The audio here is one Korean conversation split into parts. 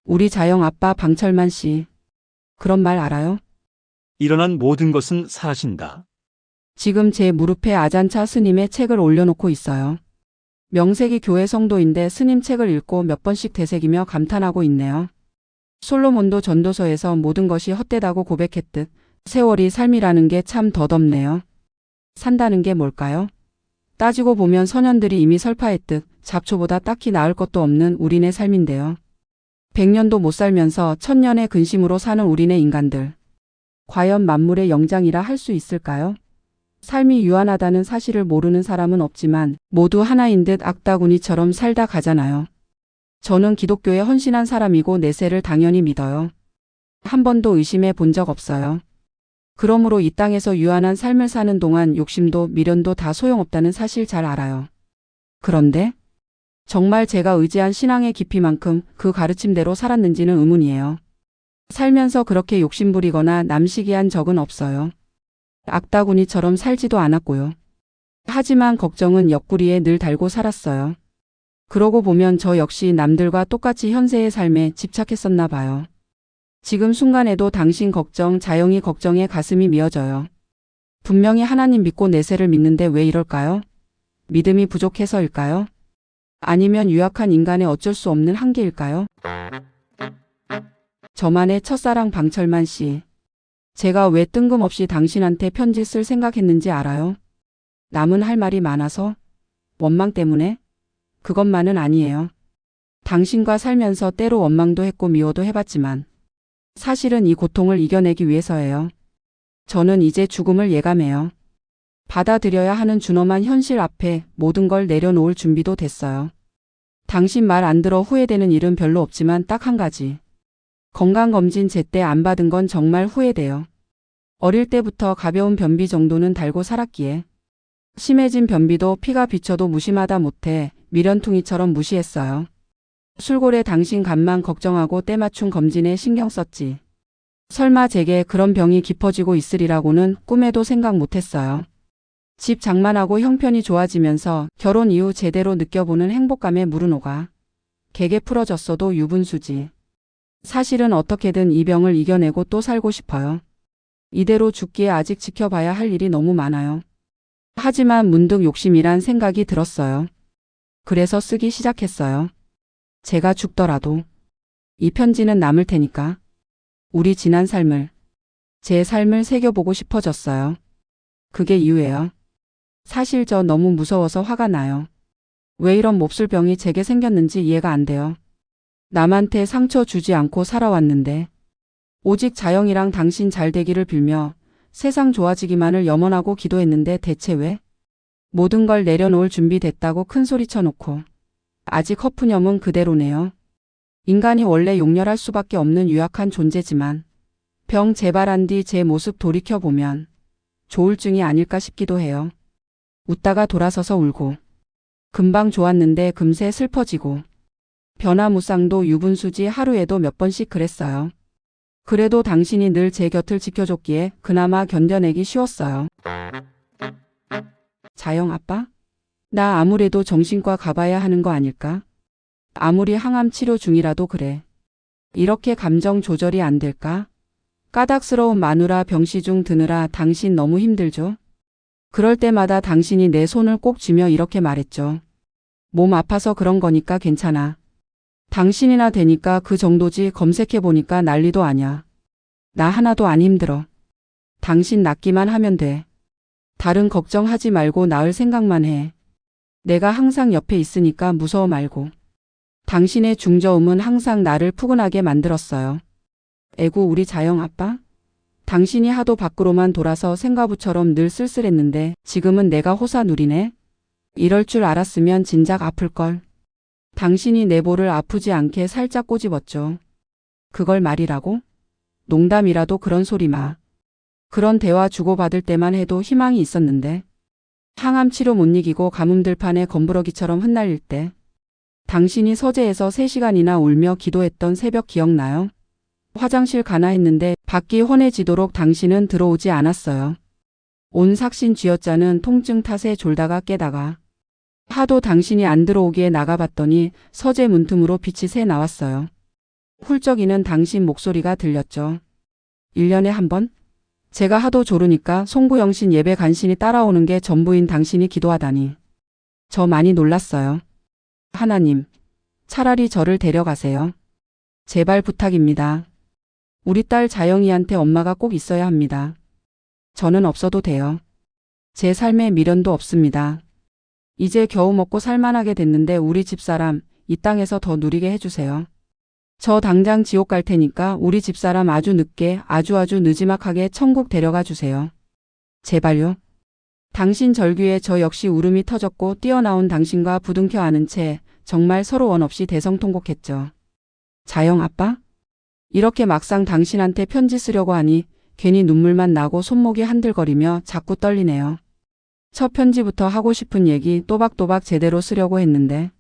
우리 자영 아빠 방철만 씨. 그런 말 알아요? 일어난 모든 것은 사라진다. 지금 제 무릎에 아잔차 스님의 책을 올려놓고 있어요. 명색이 교회 성도인데 스님 책을 읽고 몇 번씩 되새기며 감탄하고 있네요. 솔로몬도 전도서에서 모든 것이 헛되다고 고백했듯 세월이 삶이라는 게 참 덧없네요. 산다는 게 뭘까요? 따지고 보면 선현들이 이미 설파했듯 잡초보다 딱히 나을 것도 없는 우리네 삶인데요. 100년도 못 살면서 1000년의 근심으로 사는 우리네 인간들. 과연 만물의 영장이라 할 수 있을까요? 삶이 유한하다는 사실을 모르는 사람은 없지만 모두 하나인 듯 악다구니처럼 살다 가잖아요. 저는 기독교에 헌신한 사람이고 내세를 당연히 믿어요. 한 번도 의심해 본 적 없어요. 그러므로 이 땅에서 유한한 삶을 사는 동안 욕심도 미련도 다 소용없다는 사실 잘 알아요. 그런데 정말 제가 의지한 신앙의 깊이만큼 그 가르침대로 살았는지는 의문이에요. 살면서 그렇게 욕심부리거나 남시기한 적은 없어요. 악다구니처럼 살지도 않았고요. 하지만 걱정은 옆구리에 늘 달고 살았어요. 그러고 보면 저 역시 남들과 똑같이 현세의 삶에 집착했었나 봐요. 지금 순간에도 당신 걱정, 자영이 걱정에 가슴이 미어져요. 분명히 하나님 믿고 내세를 믿는데 왜 이럴까요? 믿음이 부족해서일까요? 아니면 유약한 인간의 어쩔 수 없는 한계일까요? 저만의 첫사랑 방철만 씨. 제가 왜 뜬금없이 당신한테 편지 쓸 생각했는지 알아요? 남은 할 말이 많아서? 원망 때문에? 그것만은 아니에요. 당신과 살면서 때로 원망도 했고 미워도 해봤지만 사실은 이 고통을 이겨내기 위해서예요. 저는 이제 죽음을 예감해요. 받아들여야 하는 준엄한 현실 앞에 모든 걸 내려놓을 준비도 됐어요. 당신 말 안 들어 후회되는 일은 별로 없지만 딱 한 가지. 건강검진 제때 안 받은 건 정말 후회돼요. 어릴 때부터 가벼운 변비 정도는 달고 살았기에 심해진 변비도 피가 비쳐도 무심하다 못해 미련퉁이처럼 무시했어요. 술고래 당신 간만 걱정하고 때맞춘 검진에 신경 썼지. 설마 제게 그런 병이 깊어지고 있으리라고는 꿈에도 생각 못했어요. 집 장만하고 형편이 좋아지면서 결혼 이후 제대로 느껴보는 행복감에 무르녹아. 개개 풀어졌어도 유분수지. 사실은 어떻게든 이 병을 이겨내고 또 살고 싶어요. 이대로 죽기에 아직 지켜봐야 할 일이 너무 많아요. 하지만 문득 욕심이란 생각이 들었어요. 그래서 쓰기 시작했어요. 제가 죽더라도 이 편지는 남을 테니까 우리 지난 삶을, 제 삶을 새겨보고 싶어졌어요. 그게 이유예요. 사실 저 너무 무서워서 화가 나요. 왜 이런 몹쓸병이 제게 생겼는지 이해가 안 돼요. 남한테 상처 주지 않고 살아왔는데 오직 자영이랑 당신 잘 되기를 빌며 세상 좋아지기만을 염원하고 기도했는데 대체 왜? 모든 걸 내려놓을 준비 됐다고 큰소리 쳐놓고 아직 허푸념은 그대로네요. 인간이 원래 용렬할 수밖에 없는 유약한 존재지만 병 재발한 뒤 제 모습 돌이켜보면 조울증이 아닐까 싶기도 해요. 웃다가 돌아서서 울고 금방 좋았는데 금세 슬퍼지고 변화무쌍도 유분수지 하루에도 몇 번씩 그랬어요. 그래도 당신이 늘 제 곁을 지켜줬기에 그나마 견뎌내기 쉬웠어요. 자영 아빠? 나 아무래도 정신과 가봐야 하는 거 아닐까? 아무리 항암 치료 중이라도 그래. 이렇게 감정 조절이 안 될까? 까닭스러운 마누라 병시 중 드느라 당신 너무 힘들죠? 그럴 때마다 당신이 내 손을 꼭 쥐며 이렇게 말했죠. 몸 아파서 그런 거니까 괜찮아. 당신이나 되니까 그 정도지 검색해보니까 난리도 아냐. 나 하나도 안 힘들어. 당신 낫기만 하면 돼. 다른 걱정하지 말고 나을 생각만 해. 내가 항상 옆에 있으니까 무서워 말고. 당신의 중저음은 항상 나를 푸근하게 만들었어요. 에구 우리 자영 아빠? 당신이 하도 밖으로만 돌아서 생과부처럼 늘 쓸쓸했는데 지금은 내가 호사 누리네? 이럴 줄 알았으면 진작 아플걸. 당신이 내 볼을 아프지 않게 살짝 꼬집었죠. 그걸 말이라고? 농담이라도 그런 소리 마. 그런 대화 주고받을 때만 해도 희망이 있었는데. 항암 치료 못 이기고 가뭄 들판에 검부러기처럼 흩날릴 때. 당신이 서재에서 3시간이나 울며 기도했던 새벽 기억나요? 화장실 가나 했는데 밖이 환해지도록 당신은 들어오지 않았어요. 온 삭신 쥐어짜는 통증 탓에 졸다가 깨다가 하도 당신이 안 들어오기에 나가봤더니 서재 문틈으로 빛이 새 나왔어요. 훌쩍이는 당신 목소리가 들렸죠. 1년에 한 번? 제가 하도 조르니까 송구영신 예배 간신히 따라오는 게 전부인 당신이 기도하다니. 저 많이 놀랐어요. 하나님, 차라리 저를 데려가세요. 제발 부탁입니다. 우리 딸 자영이한테 엄마가 꼭 있어야 합니다. 저는 없어도 돼요. 제 삶에 미련도 없습니다. 이제 겨우 먹고 살만하게 됐는데 우리 집사람 이 땅에서 더 누리게 해주세요. 저 당장 지옥 갈 테니까 우리 집사람 아주 늦게 아주 느지막하게 천국 데려가 주세요. 제발요. 당신 절규에 저 역시 울음이 터졌고 뛰어나온 당신과 부둥켜 안은 채 정말 서로 원 없이 대성통곡했죠. 자영 아빠? 이렇게 막상 당신한테 편지 쓰려고 하니 괜히 눈물만 나고 손목이 한들거리며 자꾸 떨리네요. 첫 편지부터 하고 싶은 얘기 또박또박 제대로 쓰려고 했는데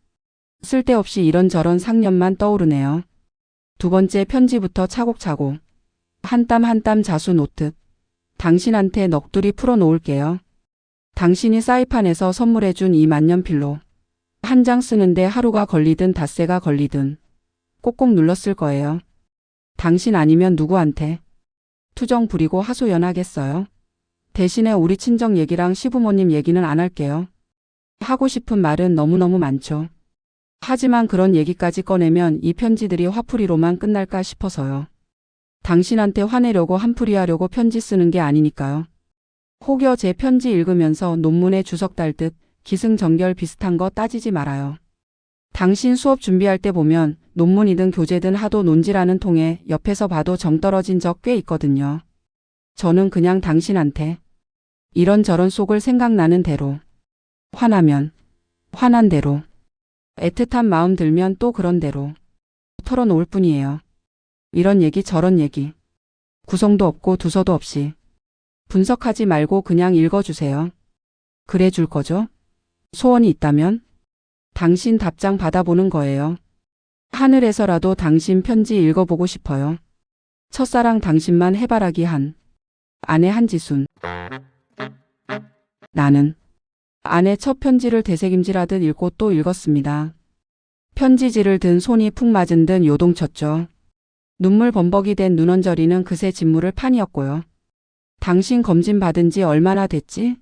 쓸데없이 이런저런 상념만 떠오르네요. 두 번째 편지부터 차곡차곡 한 땀 한 땀 자수 놓듯 당신한테 넋두리 풀어 놓을게요. 당신이 사이판에서 선물해준 이 만년필로 한 장 쓰는데 하루가 걸리든 닷새가 걸리든 꼭꼭 눌렀을 거예요. 당신 아니면 누구한테 투정 부리고 하소연하겠어요. 대신에 우리 친정 얘기랑 시부모님 얘기는 안 할게요. 하고 싶은 말은 너무너무 많죠. 하지만 그런 얘기까지 꺼내면 이 편지들이 화풀이로만 끝날까 싶어서요. 당신한테 화내려고 한풀이 하려고 편지 쓰는 게 아니니까요. 혹여 제 편지 읽으면서 논문에 주석 달듯 기승전결 비슷한 거 따지지 말아요. 당신 수업 준비할 때 보면 논문이든 교재든 하도 논지라는 통에 옆에서 봐도 정 떨어진 적 꽤 있거든요. 저는 그냥 당신한테 이런저런 속을 생각나는 대로 화나면 화난 대로 애틋한 마음 들면 또 그런 대로 털어놓을 뿐이에요. 이런 얘기 저런 얘기 구성도 없고 두서도 없이 분석하지 말고 그냥 읽어주세요. 그래 줄 거죠? 소원이 있다면 당신 답장 받아보는 거예요. 하늘에서라도 당신 편지 읽어보고 싶어요. 첫사랑 당신만 해바라기 한 아내 한지순. 나는 아내 첫 편지를 되새김질하듯 읽고 또 읽었습니다. 편지지를 든 손이 푹 맞은 듯 요동쳤죠. 눈물 범벅이 된 눈언저리는 그새 진물을 판이었고요. 당신 검진 받은 지 얼마나 됐지?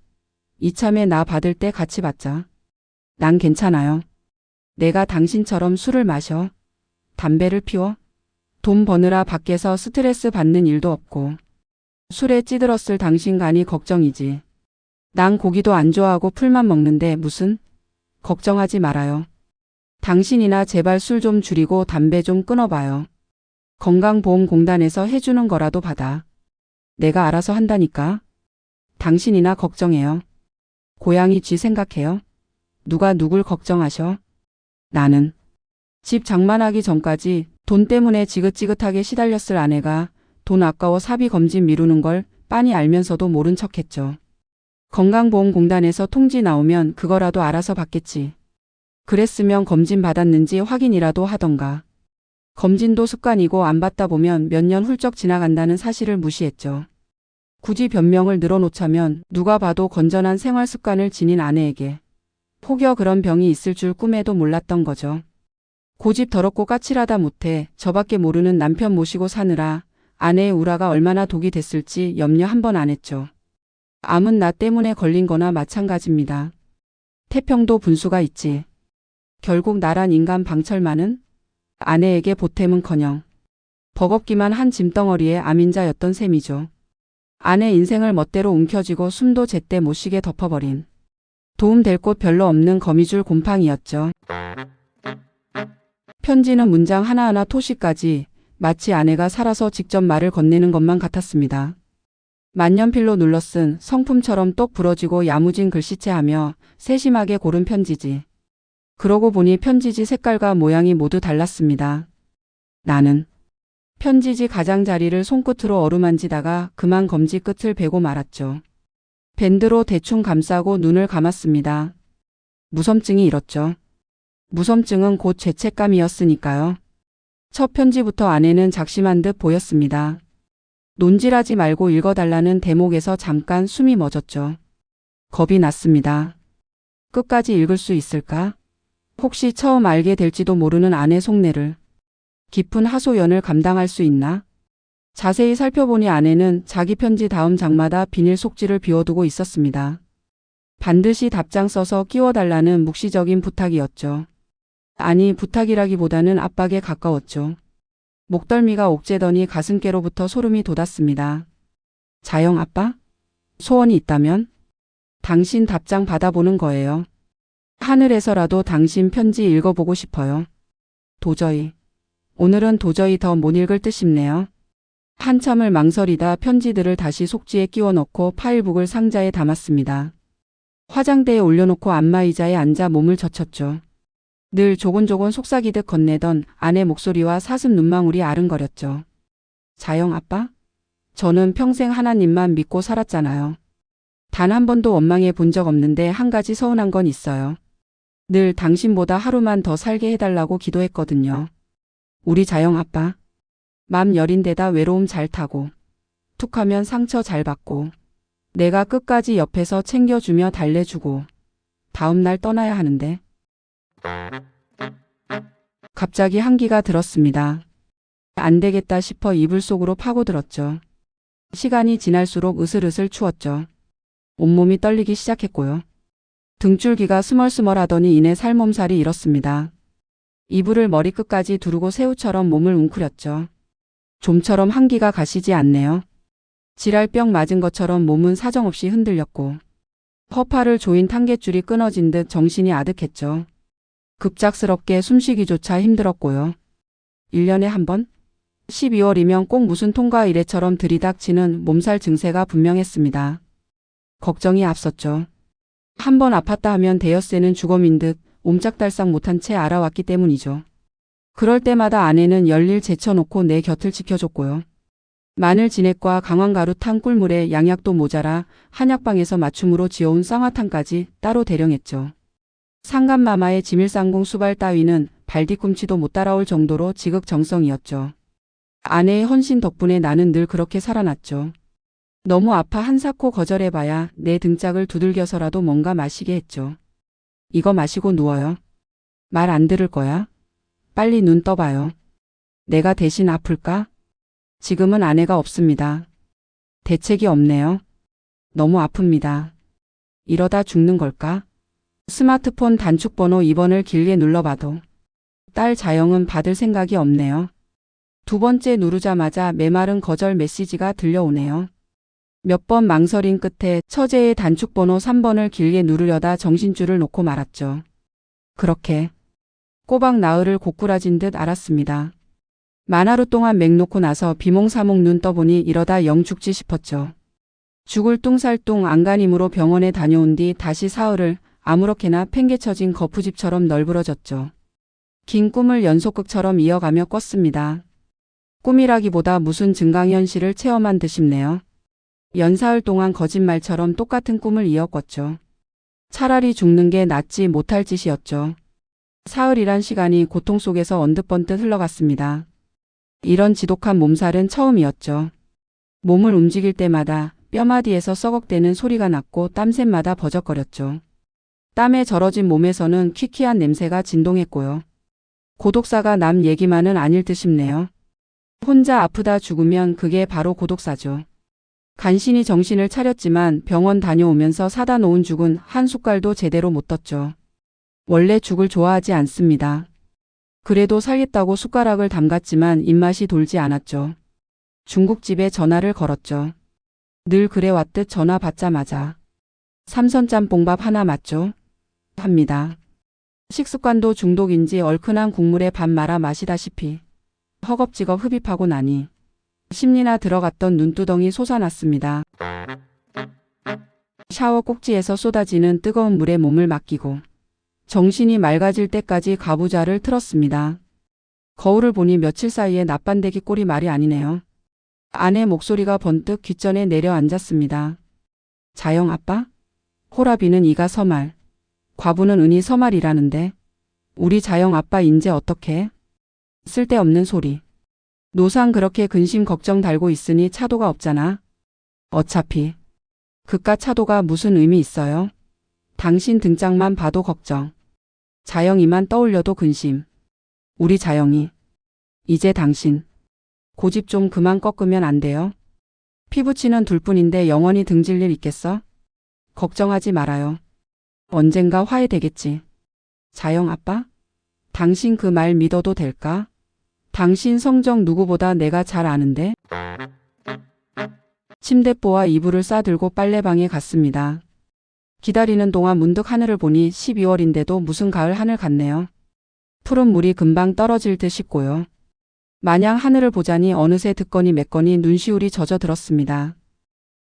이참에 나 받을 때 같이 받자. 난 괜찮아요. 내가 당신처럼 술을 마셔. 담배를 피워. 돈 버느라 밖에서 스트레스 받는 일도 없고. 술에 찌들었을 당신 간이 걱정이지. 난 고기도 안 좋아하고 풀만 먹는데 무슨? 걱정하지 말아요. 당신이나 제발 술 좀 줄이고 담배 좀 끊어봐요. 건강보험공단에서 해주는 거라도 받아. 내가 알아서 한다니까. 당신이나 걱정해요. 고양이 쥐 생각해요. 누가 누굴 걱정하셔? 나는 집 장만하기 전까지 돈 때문에 지긋지긋하게 시달렸을 아내가 돈 아까워 사비 검진 미루는 걸 빤히 알면서도 모른 척했죠. 건강보험공단에서 통지 나오면 그거라도 알아서 받겠지. 그랬으면 검진 받았는지 확인이라도 하던가. 검진도 습관이고 안 받다 보면 몇 년 훌쩍 지나간다는 사실을 무시했죠. 굳이 변명을 늘어놓자면 누가 봐도 건전한 생활 습관을 지닌 아내에게 혹여 그런 병이 있을 줄 꿈에도 몰랐던 거죠. 고집 더럽고 까칠하다 못해 저밖에 모르는 남편 모시고 사느라 아내의 우라가 얼마나 독이 됐을지 염려 한 번 안 했죠. 암은 나 때문에 걸린 거나 마찬가지입니다. 태평도 분수가 있지. 결국 나란 인간 방철만은 아내에게 보탬은커녕 버겁기만 한 짐덩어리의 암인자였던 셈이죠. 아내 인생을 멋대로 움켜쥐고 숨도 제때 못 쉬게 덮어버린 도움될 곳 별로 없는 거미줄 곰팡이였죠. 편지는 문장 하나하나 토시까지 마치 아내가 살아서 직접 말을 건네는 것만 같았습니다. 만년필로 눌러쓴 성품처럼 똑 부러지고 야무진 글씨체하며 세심하게 고른 편지지. 그러고 보니 편지지 색깔과 모양이 모두 달랐습니다. 나는 편지지 가장자리를 손끝으로 어루만지다가 그만 검지 끝을 베고 말았죠. 밴드로 대충 감싸고 눈을 감았습니다. 무섬증이 일었죠. 무섬증은 곧 죄책감이었으니까요. 첫 편지부터 아내는 작심한 듯 보였습니다. 논질하지 말고 읽어달라는 대목에서 잠깐 숨이 멎었죠. 겁이 났습니다. 끝까지 읽을 수 있을까? 혹시 처음 알게 될지도 모르는 아내 속내를 깊은 하소연을 감당할 수 있나? 자세히 살펴보니 아내는 자기 편지 다음 장마다 비닐 속지를 비워두고 있었습니다. 반드시 답장 써서 끼워달라는 묵시적인 부탁이었죠. 아니, 부탁이라기보다는 압박에 가까웠죠. 목덜미가 옥죄더니 가슴께로부터 소름이 돋았습니다. 자영 아빠? 소원이 있다면? 당신 답장 받아보는 거예요. 하늘에서라도 당신 편지 읽어보고 싶어요. 도저히. 오늘은 도저히 더 못 읽을 듯 싶네요. 한참을 망설이다 편지들을 다시 속지에 끼워 넣고 파일북을 상자에 담았습니다. 화장대에 올려놓고 안마의자에 앉아 몸을 젖혔죠. 늘 조곤조곤 속삭이듯 건네던 아내 목소리와 사슴 눈망울이 아른거렸죠. 자영 아빠? 저는 평생 하나님만 믿고 살았잖아요. 단 한 번도 원망해 본 적 없는데 한 가지 서운한 건 있어요. 늘 당신보다 하루만 더 살게 해달라고 기도했거든요. 우리 자영 아빠. 맘 여린 데다 외로움 잘 타고, 툭하면 상처 잘 받고, 내가 끝까지 옆에서 챙겨주며 달래주고, 다음날 떠나야 하는데. 갑자기 한기가 들었습니다. 안 되겠다 싶어 이불 속으로 파고들었죠. 시간이 지날수록 으슬으슬 추웠죠. 온몸이 떨리기 시작했고요. 등줄기가 스멀스멀하더니 이내 살몸살이 일었습니다. 이불을 머리끝까지 두르고 새우처럼 몸을 웅크렸죠. 좀처럼 한기가 가시지 않네요. 지랄병 맞은 것처럼 몸은 사정없이 흔들렸고 허파를 조인 탄갯줄이 끊어진 듯 정신이 아득했죠. 급작스럽게 숨쉬기조차 힘들었고요. 1년에 한 번? 12월이면 꼭 무슨 통과 이래처럼 들이닥치는 몸살 증세가 분명했습니다. 걱정이 앞섰죠. 한 번 아팠다 하면 대여세는 주검인 듯 옴짝달싹 못한 채 알아왔기 때문이죠. 그럴 때마다 아내는 열일 제쳐놓고 내 곁을 지켜줬고요. 마늘 진액과 강황가루 탄 꿀물에 양약도 모자라 한약방에서 맞춤으로 지어온 쌍화탕까지 따로 대령했죠. 상간마마의 지밀상궁 수발 따위는 발뒤꿈치도 못 따라올 정도로 지극정성이었죠. 아내의 헌신 덕분에 나는 늘 그렇게 살아났죠. 너무 아파 한사코 거절해봐야 내 등짝을 두들겨서라도 뭔가 마시게 했죠. 이거 마시고 누워요. 말 안 들을 거야? 빨리 눈 떠봐요. 내가 대신 아플까? 지금은 아내가 없습니다. 대책이 없네요. 너무 아픕니다. 이러다 죽는 걸까? 스마트폰 단축번호 2번을 길게 눌러봐도 딸 자영은 받을 생각이 없네요. 두 번째 누르자마자 메마른 거절 메시지가 들려오네요. 몇 번 망설인 끝에 처제의 단축번호 3번을 길게 누르려다 정신줄을 놓고 말았죠. 그렇게 꼬박 나흘을 고꾸라진 듯 알았습니다. 만 하루 동안 맹 놓고 나서 비몽사몽 눈 떠보니 이러다 영 죽지 싶었죠. 죽을 뚱살뚱 안간힘으로 병원에 다녀온 뒤 다시 사흘을 아무렇게나 팽개쳐진 거푸집처럼 널브러졌죠. 긴 꿈을 연속극처럼 이어가며 꿨습니다. 꿈이라기보다 무슨 증강현실을 체험한 듯 싶네요. 연사흘 동안 거짓말처럼 똑같은 꿈을 이어꿨죠. 차라리 죽는 게 낫지 못할 짓이었죠. 사흘이란 시간이 고통 속에서 언뜻번뜻 흘러갔습니다. 이런 지독한 몸살은 처음이었죠. 몸을 움직일 때마다 뼈마디에서 썩억대는 소리가 났고 땀샘마다 버적거렸죠. 땀에 절어진 몸에서는 퀴퀴한 냄새가 진동했고요. 고독사가 남 얘기만은 아닐 듯 싶네요. 혼자 아프다 죽으면 그게 바로 고독사죠. 간신히 정신을 차렸지만 병원 다녀오면서 사다 놓은 죽은 한 숟갈도 제대로 못 떴죠. 원래 죽을 좋아하지 않습니다. 그래도 살겠다고 숟가락을 담갔지만 입맛이 돌지 않았죠. 중국집에 전화를 걸었죠. 늘 그래왔듯 전화 받자마자 삼선 짬뽕밥 하나 맞죠? 합니다. 식습관도 중독인지 얼큰한 국물에 밥 말아 마시다시피 허겁지겁 흡입하고 나니 심리나 들어갔던 눈두덩이 솟아났습니다. 샤워 꼭지에서 쏟아지는 뜨거운 물에 몸을 맡기고 정신이 맑아질 때까지 가부좌를 틀었습니다. 거울을 보니 며칠 사이에 납반대기 꼴이 말이 아니네요. 아내 목소리가 번뜩 귓전에 내려앉았습니다. 자영 아빠? 호라비는 이가 서말, 과부는 은이 서말이라는데 우리 자영 아빠 인제 어떡해? 쓸데없는 소리. 노상 그렇게 근심 걱정 달고 있으니 차도가 없잖아. 어차피 그깟 차도가 무슨 의미 있어요? 당신 등짝만 봐도 걱정. 자영이만 떠올려도 근심. 우리 자영이 이제 당신 고집 좀 그만 꺾으면 안 돼요? 피부치는 둘뿐인데 영원히 등질 일 있겠어? 걱정하지 말아요. 언젠가 화해되겠지. 자영 아빠? 당신 그 말 믿어도 될까? 당신 성정 누구보다 내가 잘 아는데? 침대뽀와 이불을 싸들고 빨래방에 갔습니다. 기다리는 동안 문득 하늘을 보니 12월인데도 무슨 가을 하늘 같네요. 푸른 물이 금방 떨어질 듯 싶고요. 마냥 하늘을 보자니 어느새 듣거니 맺거니 눈시울이 젖어들었습니다.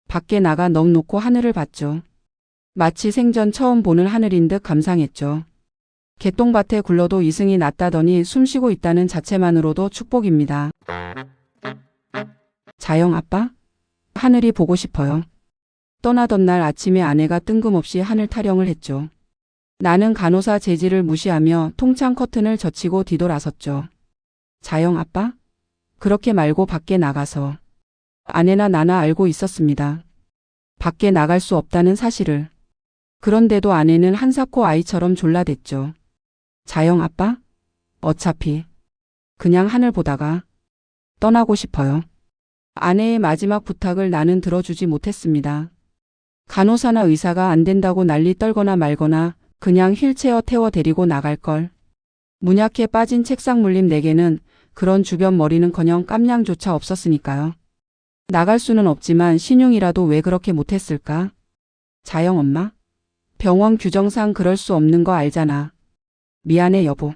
밖에 나가 넋 놓고 하늘을 봤죠. 마치 생전 처음 보는 하늘인 듯 감상했죠. 개똥밭에 굴러도 이승이 났다더니 숨쉬고 있다는 자체만으로도 축복입니다. 자영 아빠? 하늘이 보고 싶어요. 떠나던 날 아침에 아내가 뜬금없이 하늘 타령을 했죠. 나는 간호사 재질을 무시하며 통창 커튼을 젖히고 뒤돌아섰죠. 자영 아빠? 그렇게 말고 밖에 나가서. 아내나 나나 알고 있었습니다. 밖에 나갈 수 없다는 사실을. 그런데도 아내는 한사코 아이처럼 졸라댔죠. 자영 아빠? 어차피 그냥 하늘 보다가 떠나고 싶어요. 아내의 마지막 부탁을 나는 들어주지 못했습니다. 간호사나 의사가 안 된다고 난리 떨거나 말거나 그냥 휠체어 태워 데리고 나갈 걸. 문약해 빠진 책상 물림 내게는 그런 주변 머리는커녕 깜냥조차 없었으니까요. 나갈 수는 없지만 신용이라도 왜 그렇게 못했을까? 자영 엄마? 병원 규정상 그럴 수 없는 거 알잖아. 미안해 여보.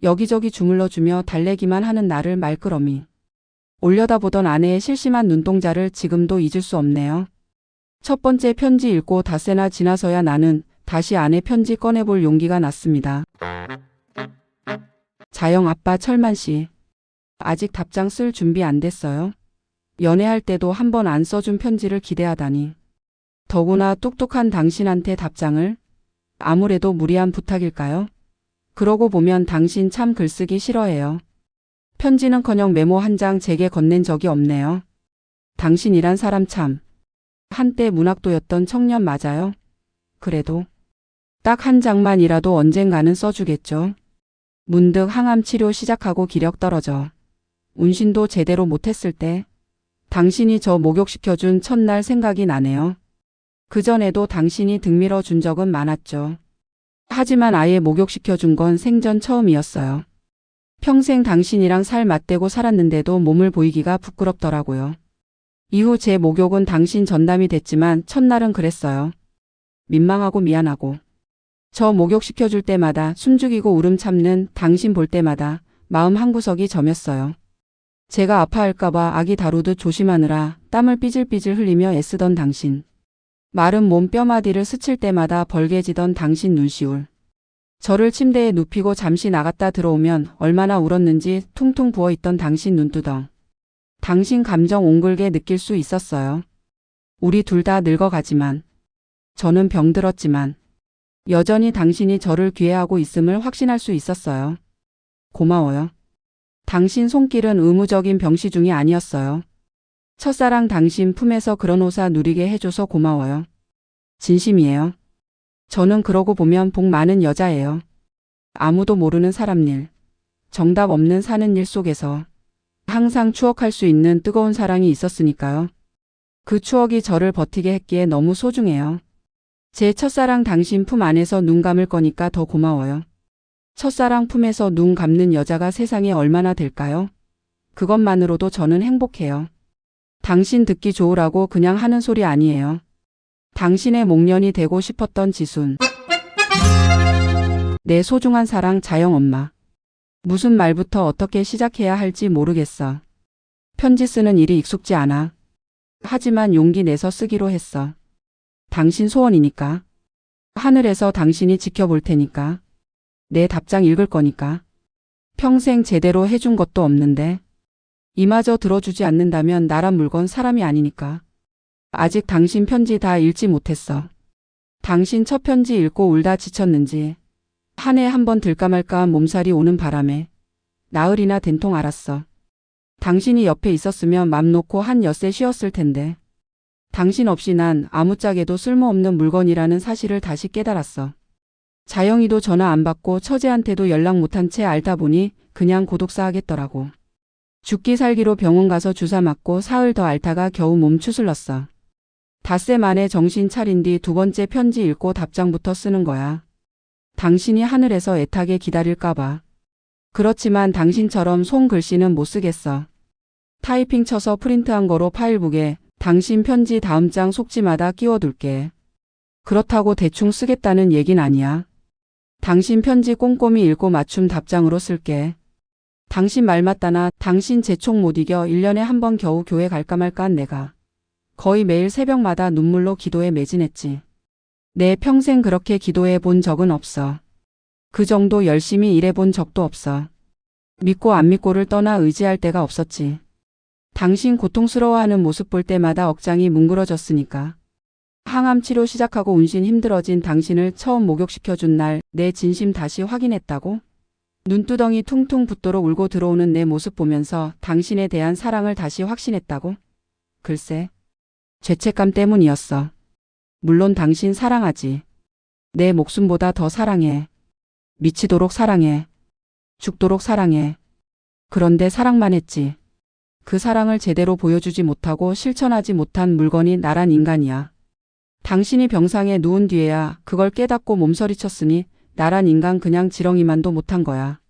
여기저기 주물러주며 달래기만 하는 나를 말끄러미. 올려다보던 아내의 실심한 눈동자를 지금도 잊을 수 없네요. 첫 번째 편지 읽고 닷새나 지나서야 나는 다시 아내 편지 꺼내볼 용기가 났습니다. 자영 아빠 철만씨. 아직 답장 쓸 준비 안 됐어요? 연애할 때도 한 번 안 써준 편지를 기대하다니. 더구나 똑똑한 당신한테 답장을? 아무래도 무리한 부탁일까요? 그러고 보면 당신 참 글쓰기 싫어해요. 편지는커녕 메모 한 장 제게 건넨 적이 없네요. 당신이란 사람 참. 한때 문학도였던 청년 맞아요? 그래도 딱 한 장만이라도 언젠가는 써주겠죠. 문득 항암 치료 시작하고 기력 떨어져 운신도 제대로 못했을 때 당신이 저 목욕시켜준 첫날 생각이 나네요. 그전에도 당신이 등 밀어준 적은 많았죠. 하지만 아예 목욕시켜준 건 생전 처음이었어요. 평생 당신이랑 살 맞대고 살았는데도 몸을 보이기가 부끄럽더라고요. 이후 제 목욕은 당신 전담이 됐지만 첫날은 그랬어요. 민망하고 미안하고. 저 목욕시켜줄 때마다 숨죽이고 울음 참는 당신 볼 때마다 마음 한구석이 저몄어요. 제가 아파할까봐 아기 다루듯 조심하느라 땀을 삐질삐질 흘리며 애쓰던 당신. 마른 몸 뼈마디를 스칠 때마다 벌개지던 당신 눈시울. 저를 침대에 눕히고 잠시 나갔다 들어오면 얼마나 울었는지 퉁퉁 부어있던 당신 눈두덩. 당신 감정 옹글게 느낄 수 있었어요. 우리 둘 다 늙어가지만, 저는 병들었지만 여전히 당신이 저를 귀해하고 있음을 확신할 수 있었어요. 고마워요. 당신 손길은 의무적인 병시중이 아니었어요. 첫사랑 당신 품에서 그런 호사 누리게 해줘서 고마워요. 진심이에요. 저는 그러고 보면 복 많은 여자예요. 아무도 모르는 사람 일, 정답 없는 사는 일 속에서 항상 추억할 수 있는 뜨거운 사랑이 있었으니까요. 그 추억이 저를 버티게 했기에 너무 소중해요. 제 첫사랑 당신 품 안에서 눈 감을 거니까 더 고마워요. 첫사랑 품에서 눈 감는 여자가 세상에 얼마나 될까요? 그것만으로도 저는 행복해요. 당신 듣기 좋으라고 그냥 하는 소리 아니에요. 당신의 목련이 되고 싶었던 지순. 내 소중한 사랑 자영 엄마. 무슨 말부터 어떻게 시작해야 할지 모르겠어. 편지 쓰는 일이 익숙지 않아. 하지만 용기 내서 쓰기로 했어. 당신 소원이니까. 하늘에서 당신이 지켜볼 테니까. 내 답장 읽을 거니까. 평생 제대로 해준 것도 없는데. 이마저 들어주지 않는다면 나란 물건 사람이 아니니까. 아직 당신 편지 다 읽지 못했어. 당신 첫 편지 읽고 울다 지쳤는지 한 해 한 번 들까 말까한 몸살이 오는 바람에 나흘이나 된 통 알았어. 당신이 옆에 있었으면 맘 놓고 한 엿새 쉬었을 텐데. 당신 없이 난 아무짝에도 쓸모없는 물건이라는 사실을 다시 깨달았어. 자영이도 전화 안 받고 처제한테도 연락 못한 채 앓다 보니 그냥 고독사 하겠더라고. 죽기 살기로 병원 가서 주사 맞고 사흘 더 앓다가 겨우 몸 추슬렀어. 닷새 만에 정신 차린 뒤 두 번째 편지 읽고 답장부터 쓰는 거야. 당신이 하늘에서 애타게 기다릴까봐. 그렇지만 당신처럼 손글씨는 못 쓰겠어. 타이핑 쳐서 프린트한 거로 파일북에 당신 편지 다음 장 속지마다 끼워둘게. 그렇다고 대충 쓰겠다는 얘긴 아니야. 당신 편지 꼼꼼히 읽고 맞춤 답장으로 쓸게. 당신 말 맞다나 당신 재촉 못 이겨 1년에 한 번 겨우 교회 갈까 말까 한 내가. 거의 매일 새벽마다 눈물로 기도에 매진했지. 내 평생 그렇게 기도해 본 적은 없어. 그 정도 열심히 일해 본 적도 없어. 믿고 안 믿고를 떠나 의지할 데가 없었지. 당신 고통스러워하는 모습 볼 때마다 억장이 뭉그러졌으니까. 항암 치료 시작하고 운신 힘들어진 당신을 처음 목욕시켜준 날 내 진심 다시 확인했다고? 눈두덩이 퉁퉁 붓도록 울고 들어오는 내 모습 보면서 당신에 대한 사랑을 다시 확신했다고? 글쎄, 죄책감 때문이었어. 물론 당신 사랑하지. 내 목숨보다 더 사랑해. 미치도록 사랑해. 죽도록 사랑해. 그런데 사랑만 했지. 그 사랑을 제대로 보여주지 못하고 실천하지 못한 물건이 나란 인간이야. 당신이 병상에 누운 뒤에야 그걸 깨닫고 몸서리쳤으니 나란 인간 그냥 지렁이만도 못한 거야.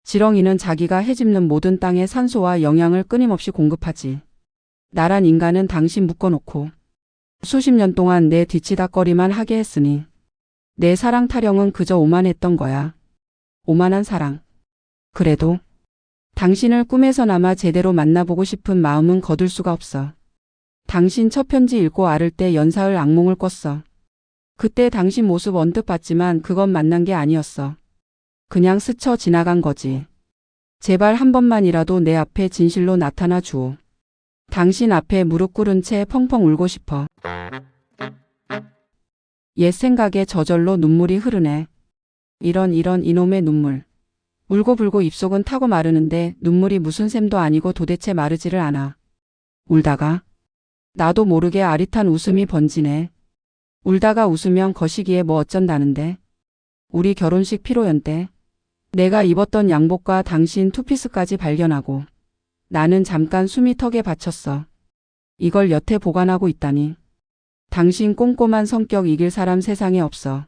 지렁이는 자기가 헤집는 모든 땅에 산소와 영양을 끊임없이 공급하지. 나란 인간은 당신 묶어놓고 수십 년 동안 내 뒤치다꺼리만 하게 했으니 내 사랑 타령은 그저 오만했던 거야. 오만한 사랑. 그래도 당신을 꿈에서나마 제대로 만나보고 싶은 마음은 거둘 수가 없어. 당신 첫 편지 읽고 앓을 때 연사을 악몽을 꿨어. 그때 당신 모습 언뜻 봤지만 그건 만난 게 아니었어. 그냥 스쳐 지나간 거지. 제발 한 번만이라도 내 앞에 진실로 나타나 주오. 당신 앞에 무릎 꿇은 채 펑펑 울고 싶어. 옛 생각에 저절로 눈물이 흐르네. 이런 이놈의 눈물. 울고불고 입속은 타고 마르는데 눈물이 무슨 셈도 아니고 도대체 마르지를 않아. 울다가 나도 모르게 아릿한 웃음이 번지네. 울다가 웃으면 거시기에 뭐 어쩐다는데. 우리 결혼식 피로연 때 내가 입었던 양복과 당신 투피스까지 발견하고 나는 잠깐 숨이 턱에 받쳤어. 이걸 여태 보관하고 있다니. 당신 꼼꼼한 성격 이길 사람 세상에 없어.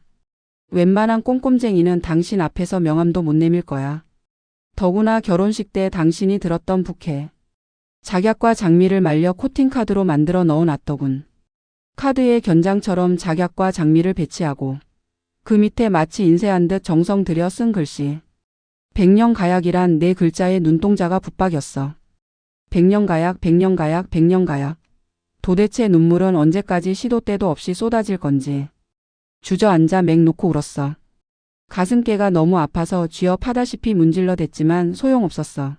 웬만한 꼼꼼쟁이는 당신 앞에서 명함도 못 내밀 거야. 더구나 결혼식 때 당신이 들었던 부케. 작약과 장미를 말려 코팅카드로 만들어 넣어놨더군. 카드에 견장처럼 작약과 장미를 배치하고 그 밑에 마치 인쇄한 듯 정성 들여 쓴 글씨. 백년가약이란 네 글자에 눈동자가 붙박였어. 백년가약, 백년가약, 백년가약. 도대체 눈물은 언제까지 시도 때도 없이 쏟아질 건지. 주저앉아 맥 놓고 울었어. 가슴께가 너무 아파서 쥐어파다시피 문질러 댔지만 소용없었어.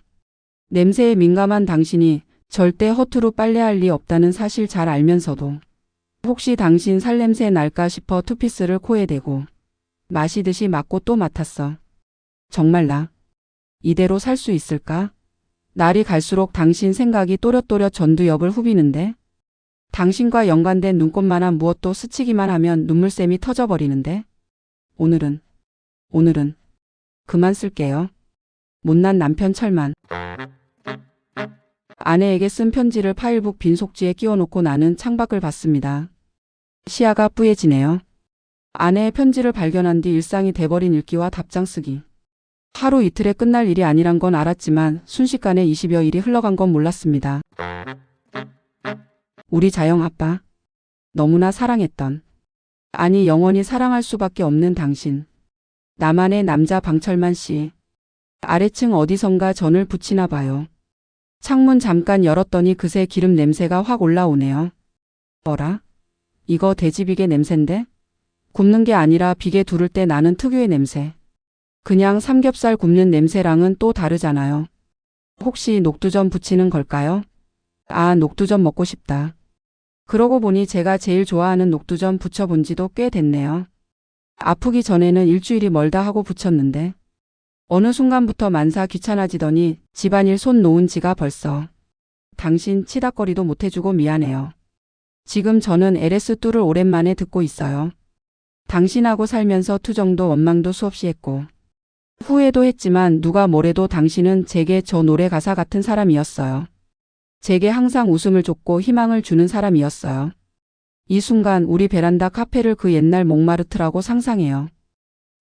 냄새에 민감한 당신이 절대 허투루 빨래할 리 없다는 사실 잘 알면서도 혹시 당신 살냄새 날까 싶어 투피스를 코에 대고 마시듯이 맡고 또 맡았어. 정말 나 이대로 살 수 있을까? 날이 갈수록 당신 생각이 또렷또렷 전두엽을 후비는데 당신과 연관된 눈꽃만한 무엇도 스치기만 하면 눈물샘이 터져버리는데 오늘은 그만 쓸게요. 못난 남편 철만. 아내에게 쓴 편지를 파일북 빈 속지에 끼워놓고 나는 창밖을 봤습니다. 시야가 뿌얘지네요. 아내의 편지를 발견한 뒤 일상이 돼버린 읽기와 답장 쓰기. 하루 이틀에 끝날 일이 아니란 건 알았지만 순식간에 20여일이 흘러간 건 몰랐습니다. 우리 자영 아빠. 너무나 사랑했던. 아니 영원히 사랑할 수밖에 없는 당신. 나만의 남자 방철만 씨. 아래층 어디선가 전을 붙이나 봐요. 창문 잠깐 열었더니 그새 기름 냄새가 확 올라오네요. 뭐라? 이거 돼지비계 냄샌데? 굽는 게 아니라 비계 두를 때 나는 특유의 냄새. 그냥 삼겹살 굽는 냄새랑은 또 다르잖아요. 혹시 녹두전 부치는 걸까요? 아, 녹두전 먹고 싶다. 그러고 보니 제가 제일 좋아하는 녹두전 부쳐본 지도 꽤 됐네요. 아프기 전에는 일주일이 멀다 하고 부쳤는데 어느 순간부터 만사 귀찮아지더니 집안일 손 놓은 지가 벌써. 당신 치닥거리도 못해주고 미안해요. 지금 저는 LS2를 오랜만에 듣고 있어요. 당신하고 살면서 투정도 원망도 수없이 했고 후회도 했지만 누가 뭐래도 당신은 제게 저 노래 가사 같은 사람이었어요. 제게 항상 웃음을 줬고 희망을 주는 사람이었어요. 이 순간 우리 베란다 카페를 그 옛날 몽마르트라고 상상해요.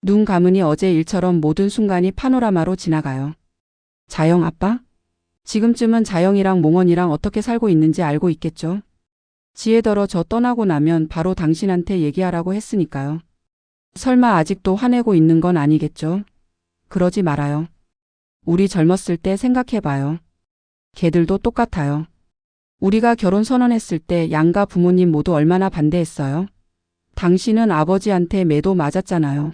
눈 감으니 어제 일처럼 모든 순간이 파노라마로 지나가요. 자영 아빠? 지금쯤은 자영이랑 몽원이랑 어떻게 살고 있는지 알고 있겠죠? 지혜더러 저 떠나고 나면 바로 당신한테 얘기하라고 했으니까요. 설마 아직도 화내고 있는 건 아니겠죠? 그러지 말아요. 우리 젊었을 때 생각해봐요. 걔들도 똑같아요. 우리가 결혼 선언했을 때 양가 부모님 모두 얼마나 반대했어요? 당신은 아버지한테 매도 맞았잖아요.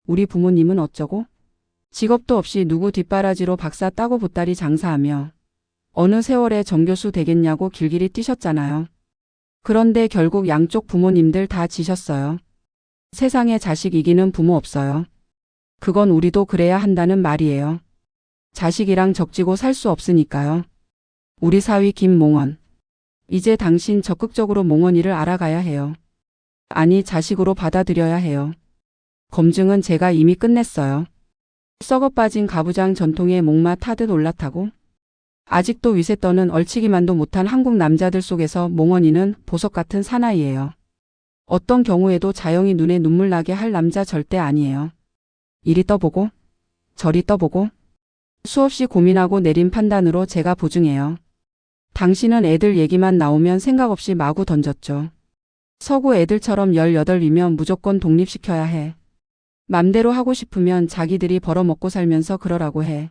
우리 부모님은 어쩌고? 직업도 없이 누구 뒷바라지로 박사 따고 보따리 장사하며 어느 세월에 정교수 되겠냐고 길길이 뛰셨잖아요. 그런데 결국 양쪽 부모님들 다 지셨어요. 세상에 자식 이기는 부모 없어요. 그건 우리도 그래야 한다는 말이에요. 자식이랑 적지고 살 수 없으니까요. 우리 사위 김몽원. 이제 당신 적극적으로 몽원이를 알아가야 해요. 아니 자식으로 받아들여야 해요. 검증은 제가 이미 끝냈어요. 썩어 빠진 가부장 전통에 목마 타듯 올라타고 아직도 위세 떠는 얼치기만도 못한 한국 남자들 속에서 몽원이는 보석 같은 사나이예요. 어떤 경우에도 자영이 눈에 눈물 나게 할 남자 절대 아니에요. 이리 떠보고 저리 떠보고 수없이 고민하고 내린 판단으로 제가 보증해요. 당신은 애들 얘기만 나오면 생각 없이 마구 던졌죠. 서구 애들처럼 18이면 무조건 독립시켜야 해. 맘대로 하고 싶으면 자기들이 벌어먹고 살면서 그러라고 해.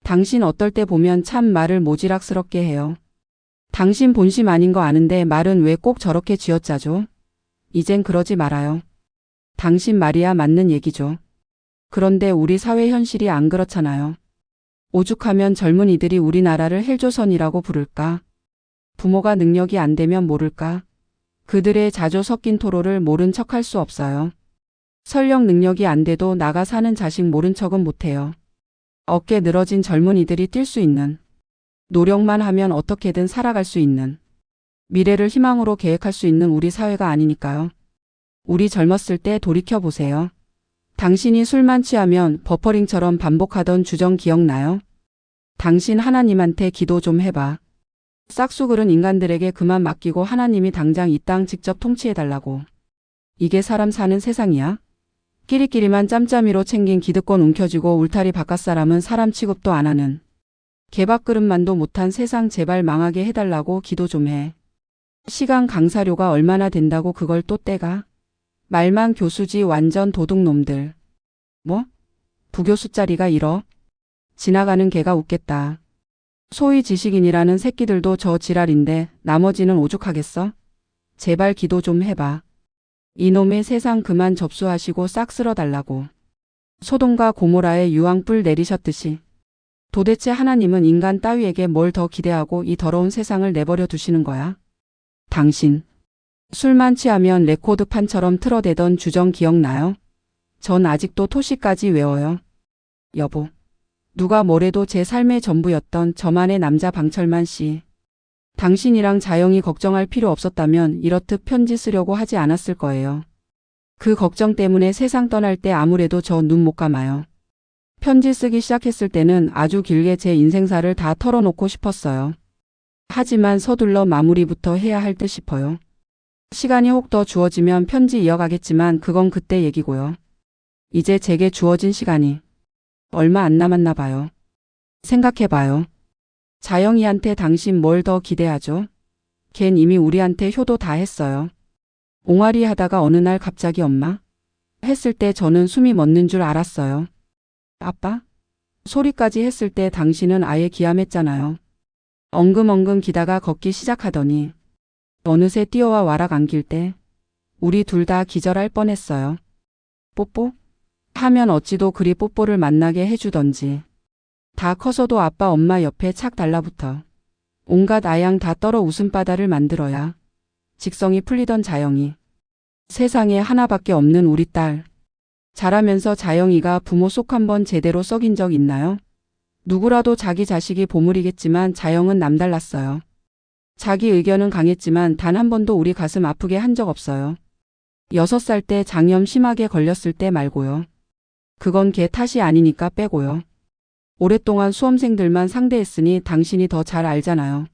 당신 어떨 때 보면 참 말을 모지락스럽게 해요. 당신 본심 아닌 거 아는데 말은 왜 꼭 저렇게 쥐어짜죠? 이젠 그러지 말아요. 당신 말이야 맞는 얘기죠. 그런데 우리 사회 현실이 안 그렇잖아요. 오죽하면 젊은이들이 우리나라를 헬조선이라고 부를까? 부모가 능력이 안 되면 모를까? 그들의 자조 섞인 토로를 모른 척할 수 없어요. 설령 능력이 안 돼도 나가 사는 자식 모른 척은 못해요. 어깨 늘어진 젊은이들이 뛸 수 있는, 노력만 하면 어떻게든 살아갈 수 있는, 미래를 희망으로 계획할 수 있는 우리 사회가 아니니까요. 우리 젊었을 때 돌이켜보세요. 당신이 술만 취하면 버퍼링처럼 반복하던 주정 기억나요? 당신 하나님한테 기도 좀 해봐. 싹수 그른 인간들에게 그만 맡기고 하나님이 당장 이 땅 직접 통치해달라고. 이게 사람 사는 세상이야? 끼리끼리만 짬짬이로 챙긴 기득권 움켜쥐고 울타리 바깥 사람은 사람 취급도 안 하는. 개밥그릇만도 못한 세상 제발 망하게 해달라고 기도 좀 해. 시간 강사료가 얼마나 된다고 그걸 또 떼가? 말만 교수지 완전 도둑놈들. 뭐? 부교수 짜리가 이러? 지나가는 개가 웃겠다. 소위 지식인이라는 새끼들도 저 지랄인데 나머지는 오죽하겠어? 제발 기도 좀 해봐. 이놈의 세상 그만 접수하시고 싹 쓸어달라고. 소돔과 고모라의 유황불 내리셨듯이. 도대체 하나님은 인간 따위에게 뭘 더 기대하고 이 더러운 세상을 내버려 두시는 거야? 당신. 술만 취하면 레코드판처럼 틀어대던 주정 기억나요? 전 아직도 토시까지 외워요. 여보. 누가 뭐래도 제 삶의 전부였던 저만의 남자 방철만 씨. 당신이랑 자영이 걱정할 필요 없었다면 이렇듯 편지 쓰려고 하지 않았을 거예요. 그 걱정 때문에 세상 떠날 때 아무래도 저 눈 못 감아요. 편지 쓰기 시작했을 때는 아주 길게 제 인생사를 다 털어놓고 싶었어요. 하지만 서둘러 마무리부터 해야 할 듯 싶어요. 시간이 혹 더 주어지면 편지 이어가겠지만 그건 그때 얘기고요. 이제 제게 주어진 시간이 얼마 안 남았나 봐요. 생각해봐요. 자영이한테 당신 뭘 더 기대하죠? 걘 이미 우리한테 효도 다 했어요. 옹알이 하다가 어느 날 갑자기 엄마? 했을 때 저는 숨이 멎는 줄 알았어요. 아빠? 소리까지 했을 때 당신은 아예 기함했잖아요. 엉금엉금 기다가 걷기 시작하더니 어느새 뛰어와 와락 안길 때 우리 둘 다 기절할 뻔했어요. 뽀뽀? 하면 어찌도 그리 뽀뽀를 만나게 해주던지. 다 커서도 아빠 엄마 옆에 착 달라붙어. 온갖 아양 다 떨어 웃음바다를 만들어야 직성이 풀리던 자영이. 세상에 하나밖에 없는 우리 딸. 자라면서 자영이가 부모 속 한번 제대로 썩인 적 있나요? 누구라도 자기 자식이 보물이겠지만 자영은 남달랐어요. 자기 의견은 강했지만 단 한 번도 우리 가슴 아프게 한 적 없어요. 6살 때 장염 심하게 걸렸을 때 말고요. 그건 걔 탓이 아니니까 빼고요. 오랫동안 수험생들만 상대했으니 당신이 더 잘 알잖아요.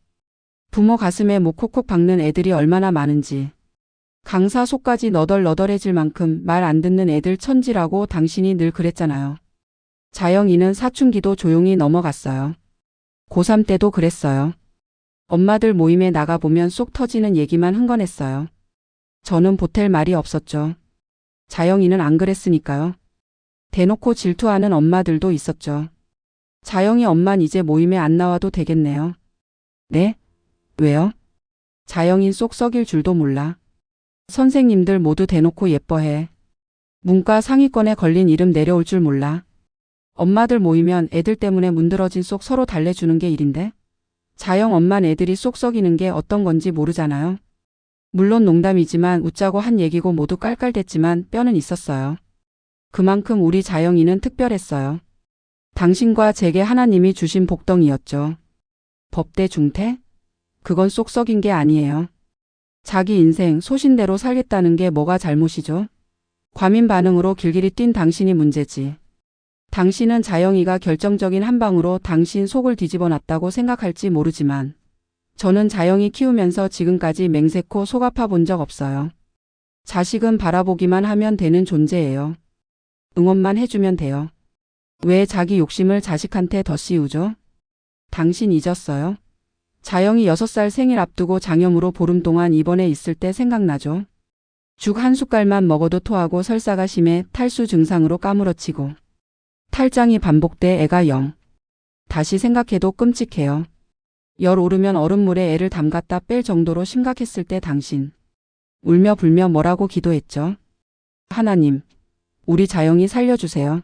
부모 가슴에 목 콕콕 박는 애들이 얼마나 많은지. 강사 속까지 너덜너덜해질 만큼 말 안 듣는 애들 천지라고 당신이 늘 그랬잖아요. 자영이는 사춘기도 조용히 넘어갔어요. 고3 때도 그랬어요. 엄마들 모임에 나가보면 쏙 터지는 얘기만 흥건했어요. 저는 보탤 말이 없었죠. 자영이는 안 그랬으니까요. 대놓고 질투하는 엄마들도 있었죠. 자영이 엄만 이제 모임에 안 나와도 되겠네요. 네? 왜요? 자영인 쏙 썩일 줄도 몰라. 선생님들 모두 대놓고 예뻐해. 문과 상위권에 걸린 이름 내려올 줄 몰라. 엄마들 모이면 애들 때문에 문드러진 쏙 서로 달래주는 게 일인데 자영 엄만 애들이 쏙 썩이는 게 어떤 건지 모르잖아요. 물론 농담이지만 웃자고 한 얘기고 모두 깔깔댔지만 뼈는 있었어요. 그만큼 우리 자영이는 특별했어요. 당신과 제게 하나님이 주신 복덩이였죠. 법대 중퇴? 그건 쏙 썩인 게 아니에요. 자기 인생 소신대로 살겠다는 게 뭐가 잘못이죠? 과민 반응으로 길길이 뛴 당신이 문제지. 당신은 자영이가 결정적인 한 방으로 당신 속을 뒤집어 놨다고 생각할지 모르지만 저는 자영이 키우면서 지금까지 맹세코 속 아파 본 적 없어요. 자식은 바라보기만 하면 되는 존재예요. 응원만 해주면 돼요. 왜 자기 욕심을 자식한테 더 씌우죠? 당신 잊었어요? 자영이 6살 생일 앞두고 장염으로 보름 동안 입원해 있을 때 생각나죠? 죽 한 숟갈만 먹어도 토하고 설사가 심해 탈수 증상으로 까무러치고 탈장이 반복돼 애가 영. 다시 생각해도 끔찍해요. 열 오르면 얼음물에 애를 담갔다 뺄 정도로 심각했을 때 당신. 울며 불며 뭐라고 기도했죠? 하나님, 우리 자영이 살려주세요.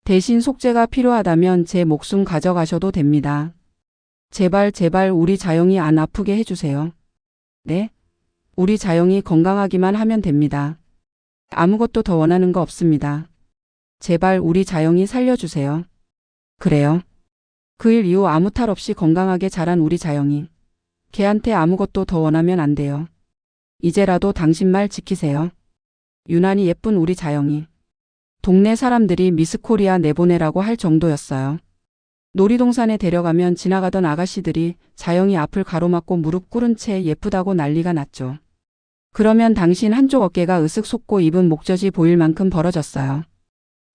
대신 속죄가 필요하다면 제 목숨 가져가셔도 됩니다. 제발 제발 우리 자영이 안 아프게 해주세요. 네? 우리 자영이 건강하기만 하면 됩니다. 아무것도 더 원하는 거 없습니다. 제발 우리 자영이 살려주세요. 그래요. 그 일 이후 아무 탈 없이 건강하게 자란 우리 자영이. 걔한테 아무것도 더 원하면 안 돼요. 이제라도 당신 말 지키세요. 유난히 예쁜 우리 자영이. 동네 사람들이 미스코리아 내보내라고 할 정도였어요. 놀이동산에 데려가면 지나가던 아가씨들이 자영이 앞을 가로막고 무릎 꿇은 채 예쁘다고 난리가 났죠. 그러면 당신 한쪽 어깨가 으쓱 솟고 입은 목젖이 보일 만큼 벌어졌어요.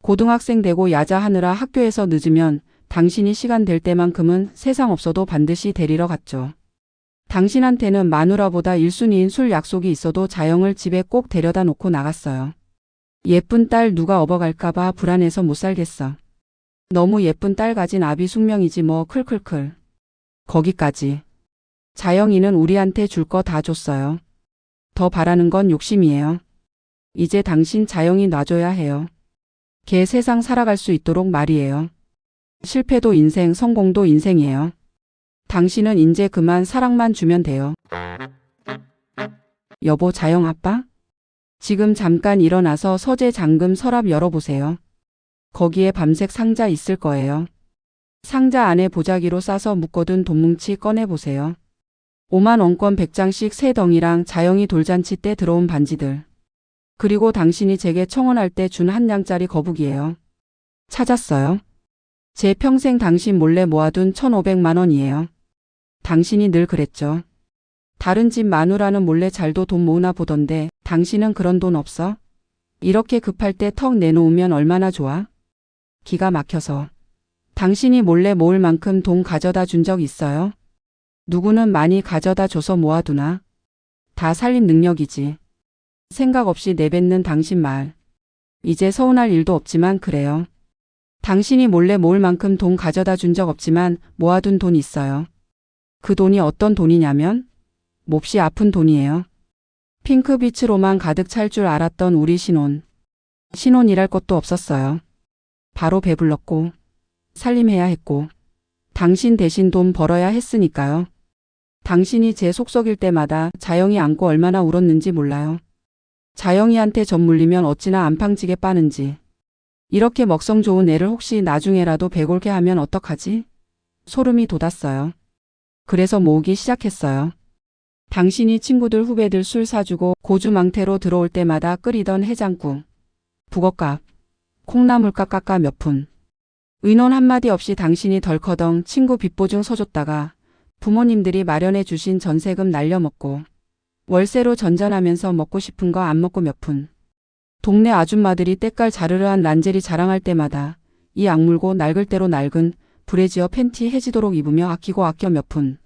고등학생 되고 야자하느라 학교에서 늦으면 당신이 시간 될 때만큼은 세상 없어도 반드시 데리러 갔죠. 당신한테는 마누라보다 1순위인 술 약속이 있어도 자영을 집에 꼭 데려다 놓고 나갔어요. 예쁜 딸 누가 업어갈까봐 불안해서 못 살겠어. 너무 예쁜 딸 가진 아비 숙명이지 뭐 클클클. 거기까지. 자영이는 우리한테 줄 거 다 줬어요. 더 바라는 건 욕심이에요. 이제 당신 자영이 놔줘야 해요. 걔 세상 살아갈 수 있도록 말이에요. 실패도 인생, 성공도 인생이에요. 당신은 이제 그만 사랑만 주면 돼요. 여보 자영 아빠? 지금 잠깐 일어나서 서재 잠금 서랍 열어보세요. 거기에 밤색 상자 있을 거예요. 상자 안에 보자기로 싸서 묶어둔 돈뭉치 꺼내보세요. 5만 원권 100장씩 세 덩이랑 자영이 돌잔치 때 들어온 반지들. 그리고 당신이 제게 청혼할 때 준 한 장짜리 거북이에요. 찾았어요. 제 평생 당신 몰래 모아둔 1,500만 원이에요. 당신이 늘 그랬죠. 다른 집 마누라는 몰래 잘도 돈 모으나 보던데 당신은 그런 돈 없어? 이렇게 급할 때 턱 내놓으면 얼마나 좋아? 기가 막혀서. 당신이 몰래 모을 만큼 돈 가져다 준 적 있어요? 누구는 많이 가져다 줘서 모아두나? 다 살림 능력이지. 생각 없이 내뱉는 당신 말. 이제 서운할 일도 없지만 그래요. 당신이 몰래 모을 만큼 돈 가져다 준 적 없지만 모아둔 돈 있어요. 그 돈이 어떤 돈이냐면 몹시 아픈 돈이에요. 핑크빛으로만 가득 찰 줄 알았던 우리 신혼. 신혼이랄 것도 없었어요. 바로 배불렀고 살림해야 했고 당신 대신 돈 벌어야 했으니까요. 당신이 제 속 썩일 때마다 자영이 안고 얼마나 울었는지 몰라요. 자영이한테 젖 물리면 어찌나 안팡지게 빠는지. 이렇게 먹성 좋은 애를 혹시 나중에라도 배골게 하면 어떡하지? 소름이 돋았어요. 그래서 모으기 시작했어요. 당신이 친구들 후배들 술 사주고 고주망태로 들어올 때마다 끓이던 해장국, 북엇값, 콩나물값 깎아 몇 푼. 의논 한마디 없이 당신이 덜커덩 친구 빚보증 서줬다가 부모님들이 마련해 주신 전세금 날려먹고 월세로 전전하면서 먹고 싶은 거 안 먹고 몇 푼. 동네 아줌마들이 때깔 자르르한 란제리 자랑할 때마다 이 악물고 낡을 대로 낡은 브래지어 팬티 해지도록 입으며 아끼고 아껴 몇 푼.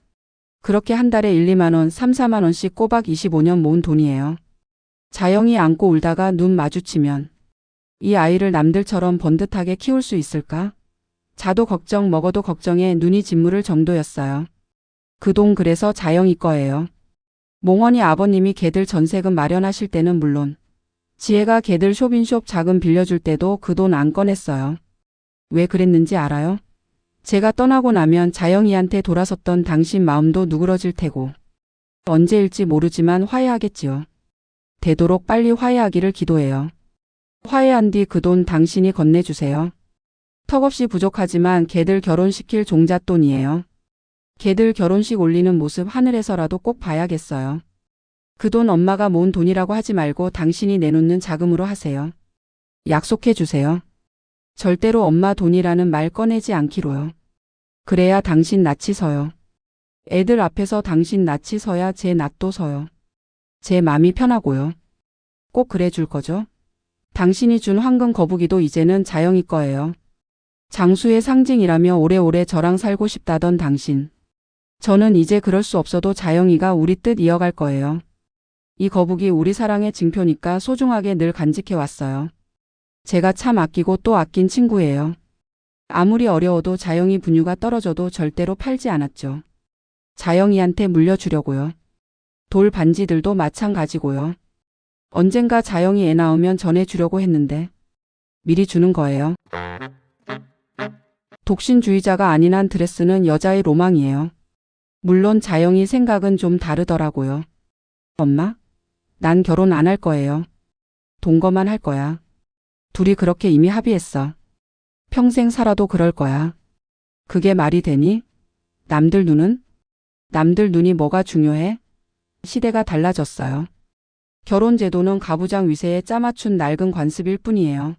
그렇게 한 달에 1, 2만 원, 3, 4만 원씩 꼬박 25년 모은 돈이에요. 자영이 안고 울다가 눈 마주치면 이 아이를 남들처럼 번듯하게 키울 수 있을까? 자도 걱정 먹어도 걱정에 눈이 짓무를 정도였어요. 그 돈 그래서 자영이 거예요. 몽원이 아버님이 걔들 전세금 마련하실 때는 물론 지혜가 걔들 쇼핑숍 자금 빌려줄 때도 그 돈 안 꺼냈어요. 왜 그랬는지 알아요? 제가 떠나고 나면 자영이한테 돌아섰던 당신 마음도 누그러질 테고 언제일지 모르지만 화해하겠지요. 되도록 빨리 화해하기를 기도해요. 화해한 뒤 그 돈 당신이 건네주세요. 턱없이 부족하지만 걔들 결혼시킬 종잣돈이에요. 걔들 결혼식 올리는 모습 하늘에서라도 꼭 봐야겠어요. 그 돈 엄마가 모은 돈이라고 하지 말고 당신이 내놓는 자금으로 하세요. 약속해 주세요. 절대로 엄마 돈이라는 말 꺼내지 않기로요. 그래야 당신 낯이 서요. 애들 앞에서 당신 낯이 서야 제 낯도 서요. 제 맘이 편하고요. 꼭 그래 줄 거죠? 당신이 준 황금 거북이도 이제는 자영이 거예요. 장수의 상징이라며 오래오래 저랑 살고 싶다던 당신. 저는 이제 그럴 수 없어도 자영이가 우리 뜻 이어갈 거예요. 이 거북이 우리 사랑의 증표니까 소중하게 늘 간직해 왔어요. 제가 참 아끼고 또 아낀 친구예요. 아무리 어려워도 자영이 분유가 떨어져도 절대로 팔지 않았죠. 자영이한테 물려주려고요. 돌 반지들도 마찬가지고요. 언젠가 자영이 애 낳으면 전해주려고 했는데 미리 주는 거예요. 독신주의자가 아닌 한 드레스는 여자의 로망이에요. 물론 자영이 생각은 좀 다르더라고요. 엄마? 난 결혼 안 할 거예요. 동거만 할 거야. 둘이 그렇게 이미 합의했어. 평생 살아도 그럴 거야. 그게 말이 되니? 남들 눈은? 남들 눈이 뭐가 중요해? 시대가 달라졌어요. 결혼 제도는 가부장 위세에 짜맞춘 낡은 관습일 뿐이에요.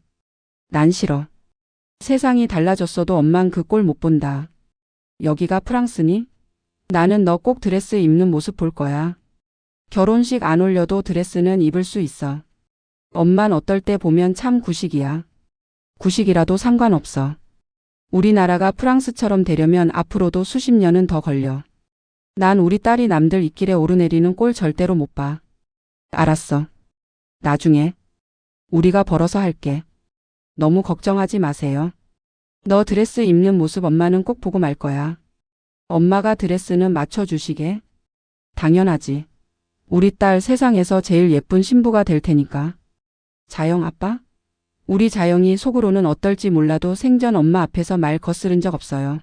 난 싫어. 세상이 달라졌어도 엄만 그 꼴 못 본다. 여기가 프랑스니? 나는 너 꼭 드레스 입는 모습 볼 거야. 결혼식 안 올려도 드레스는 입을 수 있어. 엄만 어떨 때 보면 참 구식이야. 구식이라도 상관없어. 우리나라가 프랑스처럼 되려면 앞으로도 수십 년은 더 걸려. 난 우리 딸이 남들 입길에 오르내리는 꼴 절대로 못 봐. 알았어. 나중에 우리가 벌어서 할게. 너무 걱정하지 마세요. 너 드레스 입는 모습 엄마는 꼭 보고 말 거야. 엄마가 드레스는 맞춰주시게? 당연하지. 우리 딸 세상에서 제일 예쁜 신부가 될 테니까. 자영 아빠? 우리 자영이 속으로는 어떨지 몰라도 생전 엄마 앞에서 말 거스른 적 없어요.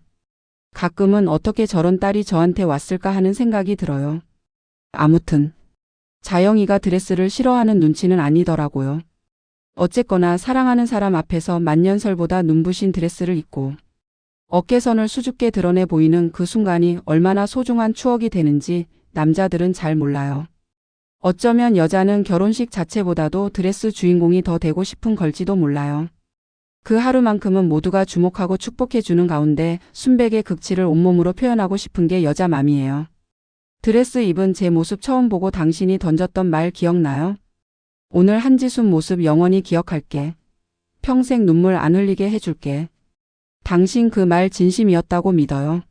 가끔은 어떻게 저런 딸이 저한테 왔을까 하는 생각이 들어요. 아무튼 자영이가 드레스를 싫어하는 눈치는 아니더라고요. 어쨌거나 사랑하는 사람 앞에서 만년설보다 눈부신 드레스를 입고 어깨선을 수줍게 드러내 보이는 그 순간이 얼마나 소중한 추억이 되는지 남자들은 잘 몰라요. 어쩌면 여자는 결혼식 자체보다도 드레스 주인공이 더 되고 싶은 걸지도 몰라요. 그 하루만큼은 모두가 주목하고 축복해주는 가운데 순백의 극치를 온몸으로 표현하고 싶은 게 여자 맘이에요. 드레스 입은 제 모습 처음 보고 당신이 던졌던 말 기억나요? 오늘 한지순 모습 영원히 기억할게. 평생 눈물 안 흘리게 해줄게. 당신 그 말 진심이었다고 믿어요.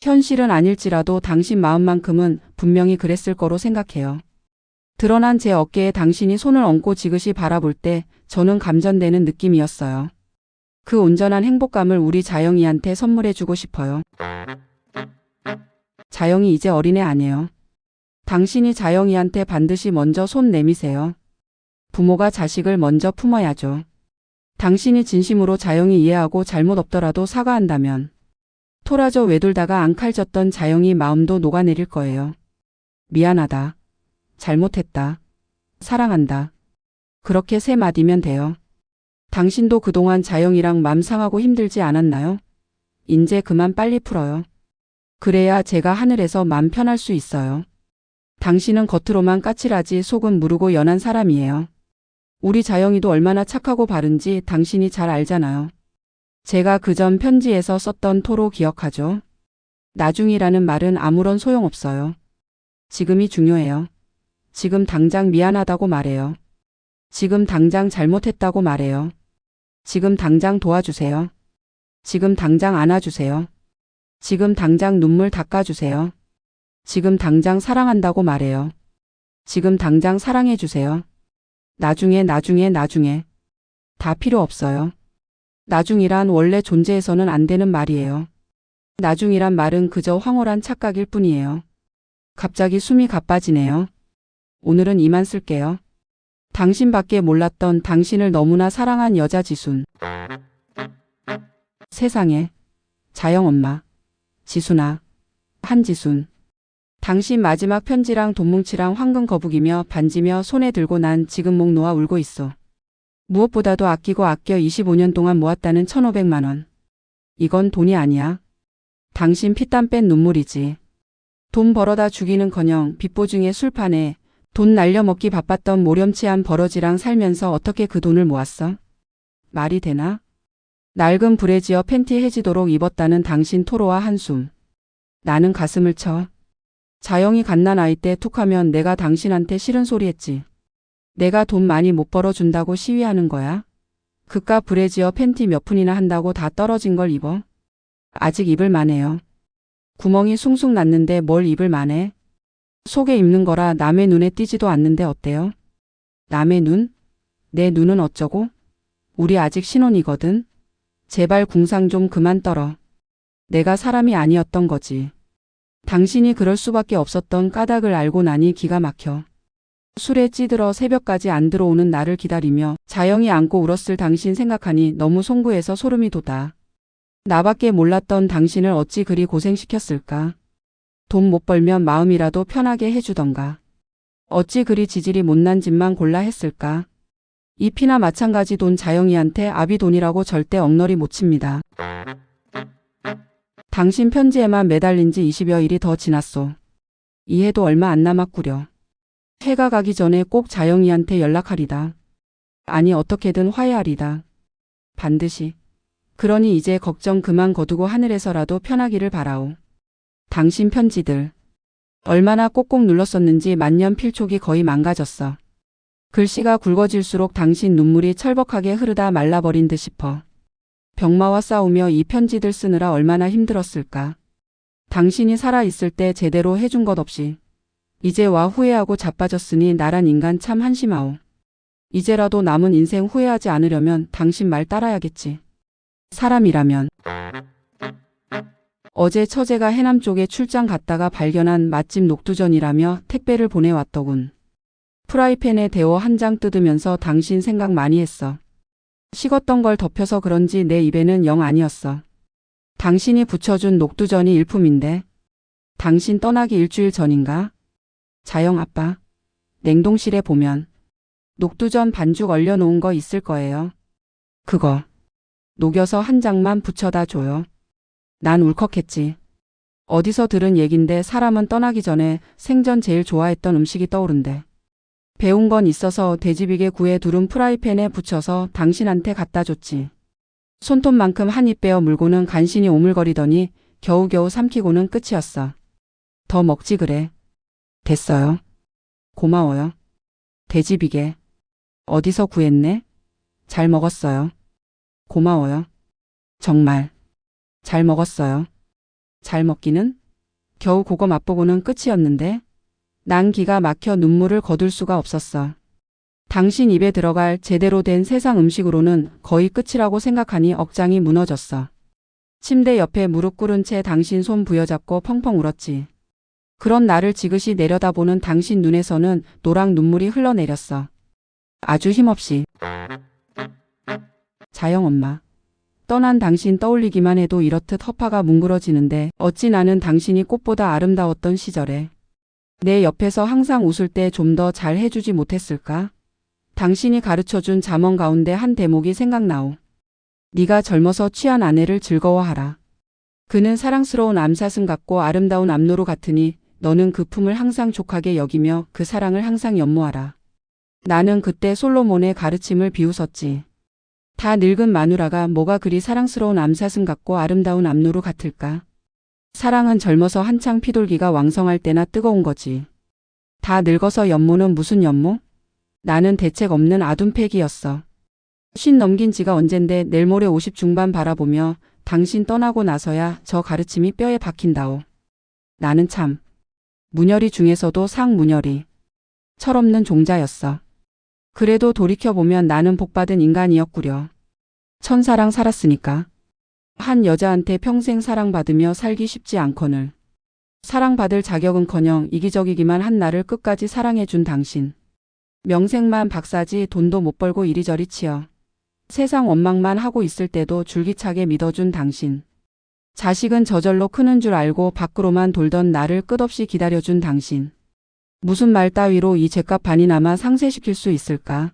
현실은 아닐지라도 당신 마음만큼은 분명히 그랬을 거로 생각해요. 드러난 제 어깨에 당신이 손을 얹고 지그시 바라볼 때 저는 감전되는 느낌이었어요. 그 온전한 행복감을 우리 자영이한테 선물해주고 싶어요. 자영이 이제 어린애 아니에요. 당신이 자영이한테 반드시 먼저 손 내미세요. 부모가 자식을 먼저 품어야죠. 당신이 진심으로 자영이 이해하고 잘못 없더라도 사과한다면 토라져 외돌다가 앙칼졌던 자영이 마음도 녹아내릴 거예요. 미안하다. 잘못했다. 사랑한다. 그렇게 세 마디면 돼요. 당신도 그동안 자영이랑 맘 상하고 힘들지 않았나요? 인제 그만 빨리 풀어요. 그래야 제가 하늘에서 맘 편할 수 있어요. 당신은 겉으로만 까칠하지 속은 무르고 연한 사람이에요. 우리 자영이도 얼마나 착하고 바른지 당신이 잘 알잖아요. 제가 그전 편지에서 썼던 토로 기억하죠? 나중이라는 말은 아무런 소용없어요. 지금이 중요해요. 지금 당장 미안하다고 말해요. 지금 당장 잘못했다고 말해요. 지금 당장 도와주세요. 지금 당장 안아주세요. 지금 당장 눈물 닦아주세요. 지금 당장 사랑한다고 말해요. 지금 당장 사랑해주세요. 나중에. 다 필요 없어요. 나중이란 원래 존재해서는 안 되는 말이에요. 나중이란 말은 그저 황홀한 착각일 뿐이에요. 갑자기 숨이 가빠지네요. 오늘은 이만 쓸게요. 당신밖에 몰랐던 당신을 너무나 사랑한 여자 지순. 세상에. 자영 엄마. 지순아. 한지순. 당신 마지막 편지랑 돈뭉치랑 황금 거북이며 반지며 손에 들고 난 지금 목 놓아 울고 있어. 무엇보다도 아끼고 아껴 25년 동안 모았다는 1,500만 원. 이건 돈이 아니야. 당신 피땀 뺀 눈물이지. 돈 벌어다 주기는커녕 빚보증에 술판에 돈 날려먹기 바빴던 모렴치한 버러지랑 살면서 어떻게 그 돈을 모았어? 말이 되나? 낡은 브래지어 팬티 해지도록 입었다는 당신 토로와 한숨. 나는 가슴을 쳐. 자영이 갓난 아이 때 툭하면 내가 당신한테 싫은 소리 했지. 내가 돈 많이 못 벌어준다고 시위하는 거야? 그깟 브래지어 팬티 몇 푼이나 한다고 다 떨어진 걸 입어? 아직 입을 만해요. 구멍이 숭숭 났는데 뭘 입을 만해? 속에 입는 거라 남의 눈에 띄지도 않는데 어때요? 남의 눈? 내 눈은 어쩌고? 우리 아직 신혼이거든. 제발 궁상 좀 그만 떨어. 내가 사람이 아니었던 거지. 당신이 그럴 수밖에 없었던 까닭을 알고 나니 기가 막혀. 술에 찌들어 새벽까지 안 들어오는 나를 기다리며 자영이 안고 울었을 당신 생각하니 너무 송구해서 소름이 돋아. 나밖에 몰랐던 당신을 어찌 그리 고생시켰을까? 돈 못 벌면 마음이라도 편하게 해주던가. 어찌 그리 지질이 못난 짓만 골라 했을까? 이 피나 마찬가지 돈 자영이한테 아비 돈이라고 절대 엉너리 못 칩니다. 당신 편지에만 매달린 지 20여일이 더 지났소. 이해도 얼마 안 남았구려. 해가 가기 전에 꼭 자영이한테 연락하리다. 아니 어떻게든 화해하리다. 반드시. 그러니 이제 걱정 그만 거두고 하늘에서라도 편하기를 바라오. 당신 편지들. 얼마나 꼭꼭 눌렀었는지 만년필촉이 거의 망가졌어. 글씨가 굵어질수록 당신 눈물이 철벅하게 흐르다 말라버린 듯 싶어. 병마와 싸우며 이 편지들 쓰느라 얼마나 힘들었을까. 당신이 살아있을 때 제대로 해준 것 없이. 이제 와 후회하고 자빠졌으니 나란 인간 참 한심하오. 이제라도 남은 인생 후회하지 않으려면 당신 말 따라야겠지. 사람이라면. 어제 처제가 해남 쪽에 출장 갔다가 발견한 맛집 녹두전이라며 택배를 보내왔더군. 프라이팬에 데워 한 장 뜯으면서 당신 생각 많이 했어. 식었던 걸 덮여서 그런지 내 입에는 영 아니었어. 당신이 부쳐준 녹두전이 일품인데. 당신 떠나기 일주일 전인가? 자영 아빠. 냉동실에 보면 녹두전 반죽 얼려놓은 거 있을 거예요. 그거. 녹여서 한 장만 부쳐다 줘요. 난 울컥했지. 어디서 들은 얘긴데 사람은 떠나기 전에 생전 제일 좋아했던 음식이 떠오른대. 배운 건 있어서 돼지비계 구에 두른 프라이팬에 부쳐서 당신한테 갖다 줬지. 손톱만큼 한 입 빼어 물고는 간신히 오물거리더니 겨우겨우 삼키고는 끝이었어. 더 먹지 그래. 됐어요. 고마워요. 돼지비계. 어디서 구했네? 잘 먹었어요. 고마워요. 정말. 잘 먹었어요. 잘 먹기는? 겨우 그거 맛보고는 끝이었는데. 난 기가 막혀 눈물을 거둘 수가 없었어. 당신 입에 들어갈 제대로 된 세상 음식으로는 거의 끝이라고 생각하니 억장이 무너졌어. 침대 옆에 무릎 꿇은 채 당신 손 부여잡고 펑펑 울었지. 그런 나를 지그시 내려다보는 당신 눈에서는 노랑 눈물이 흘러내렸어. 아주 힘없이. 자영 엄마. 떠난 당신 떠올리기만 해도 이렇듯 허파가 뭉그러지는데 어찌 나는 당신이 꽃보다 아름다웠던 시절에 내 옆에서 항상 웃을 때 좀 더 잘 해주지 못했을까? 당신이 가르쳐준 잠언 가운데 한 대목이 생각나오. 네가 젊어서 취한 아내를 즐거워하라. 그는 사랑스러운 암사슴 같고 아름다운 암노루 같으니 너는 그 품을 항상 족하게 여기며 그 사랑을 항상 연모하라. 나는 그때 솔로몬의 가르침을 비웃었지. 다 늙은 마누라가 뭐가 그리 사랑스러운 암사슴 같고 아름다운 암노루 같을까? 사랑은 젊어서 한창 피돌기가 왕성할 때나 뜨거운 거지. 다 늙어서 연모는 무슨 연모? 나는 대책 없는 아둔팩이었어. 50 넘긴 지가 언젠데 내일 모레 50 중반 바라보며 당신 떠나고 나서야 저 가르침이 뼈에 박힌다오. 나는 참 문열이 중에서도 상문열이 철없는 종자였어. 그래도 돌이켜보면 나는 복받은 인간이었구려. 천사랑 살았으니까. 한 여자한테 평생 사랑받으며 살기 쉽지 않거늘. 사랑받을 자격은커녕 이기적이기만 한 나를 끝까지 사랑해준 당신. 명색만 박사지 돈도 못 벌고 이리저리 치여. 세상 원망만 하고 있을 때도 줄기차게 믿어준 당신. 자식은 저절로 크는 줄 알고 밖으로만 돌던 나를 끝없이 기다려준 당신. 무슨 말 따위로 이 죗값 반이나마 상쇄시킬 수 있을까?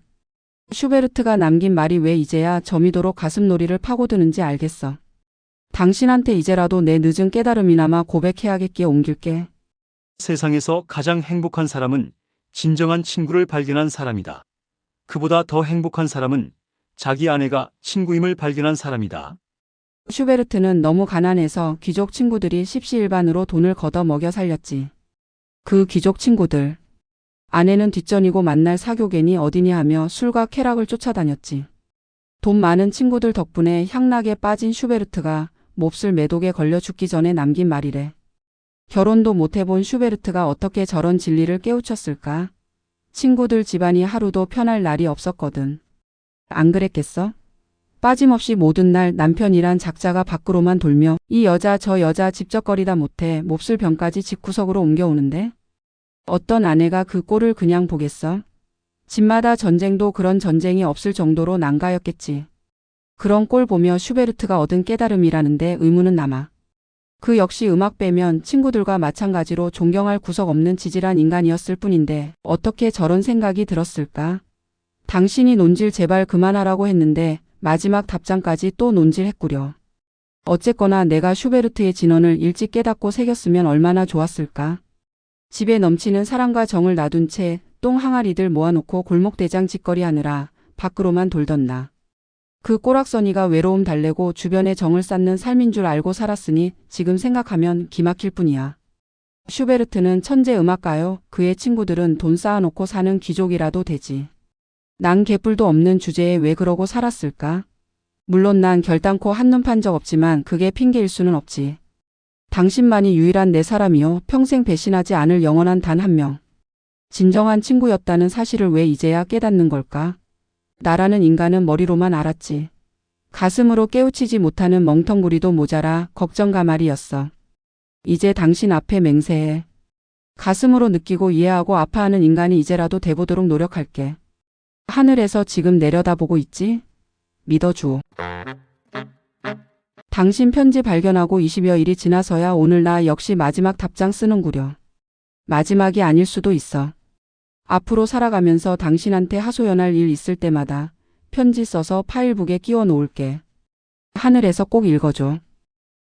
슈베르트가 남긴 말이 왜 이제야 저미도록 가슴놀이를 파고드는지 알겠어. 당신한테 이제라도 내 늦은 깨달음이나마 고백해야겠기에 옮길게. 세상에서 가장 행복한 사람은 진정한 친구를 발견한 사람이다. 그보다 더 행복한 사람은 자기 아내가 친구임을 발견한 사람이다. 슈베르트는 너무 가난해서 귀족 친구들이 십시일반으로 돈을 걷어 먹여 살렸지. 그 귀족 친구들. 아내는 뒷전이고 만날 사교견이 어디니 하며 술과 쾌락을 쫓아다녔지. 돈 많은 친구들 덕분에 향락에 빠진 슈베르트가 몹쓸 매독에 걸려 죽기 전에 남긴 말이래. 결혼도 못 해본 슈베르트가 어떻게 저런 진리를 깨우쳤을까? 친구들 집안이 하루도 편할 날이 없었거든. 안 그랬겠어? 빠짐없이 모든 날 남편이란 작자가 밖으로만 돌며 이 여자 저 여자 집적거리다 못해 몹쓸 병까지 집구석으로 옮겨오는데? 어떤 아내가 그 꼴을 그냥 보겠어? 집마다 전쟁도 그런 전쟁이 없을 정도로 난가였겠지. 그런 꼴 보며 슈베르트가 얻은 깨달음이라는데 의문은 남아. 그 역시 음악 빼면 친구들과 마찬가지로 존경할 구석 없는 지질한 인간이었을 뿐인데 어떻게 저런 생각이 들었을까? 당신이 논질 제발 그만하라고 했는데 마지막 답장까지 또 논질했구려. 어쨌거나 내가 슈베르트의 진언을 일찍 깨닫고 새겼으면 얼마나 좋았을까? 집에 넘치는 사랑과 정을 놔둔 채 똥 항아리들 모아놓고 골목대장 짓거리하느라 밖으로만 돌던 나. 그 꼬락서니가 외로움 달래고 주변에 정을 쌓는 삶인 줄 알고 살았으니 지금 생각하면 기막힐 뿐이야. 슈베르트는 천재 음악가요. 그의 친구들은 돈 쌓아놓고 사는 귀족이라도 되지. 난 개뿔도 없는 주제에 왜 그러고 살았을까? 물론 난 결단코 한눈 판 적 없지만 그게 핑계일 수는 없지. 당신만이 유일한 내 사람이요. 평생 배신하지 않을 영원한 단 한 명. 진정한 친구였다는 사실을 왜 이제야 깨닫는 걸까? 나라는 인간은 머리로만 알았지. 가슴으로 깨우치지 못하는 멍텅구리도 모자라 걱정가말이었어. 이제 당신 앞에 맹세해. 가슴으로 느끼고 이해하고 아파하는 인간이 이제라도 돼보도록 노력할게. 하늘에서 지금 내려다보고 있지? 믿어줘. 당신 편지 발견하고 20여일이 지나서야 오늘 나 역시 마지막 답장 쓰는구려. 마지막이 아닐 수도 있어. 앞으로 살아가면서 당신한테 하소연할 일 있을 때마다 편지 써서 파일북에 끼워 놓을게. 하늘에서 꼭 읽어줘.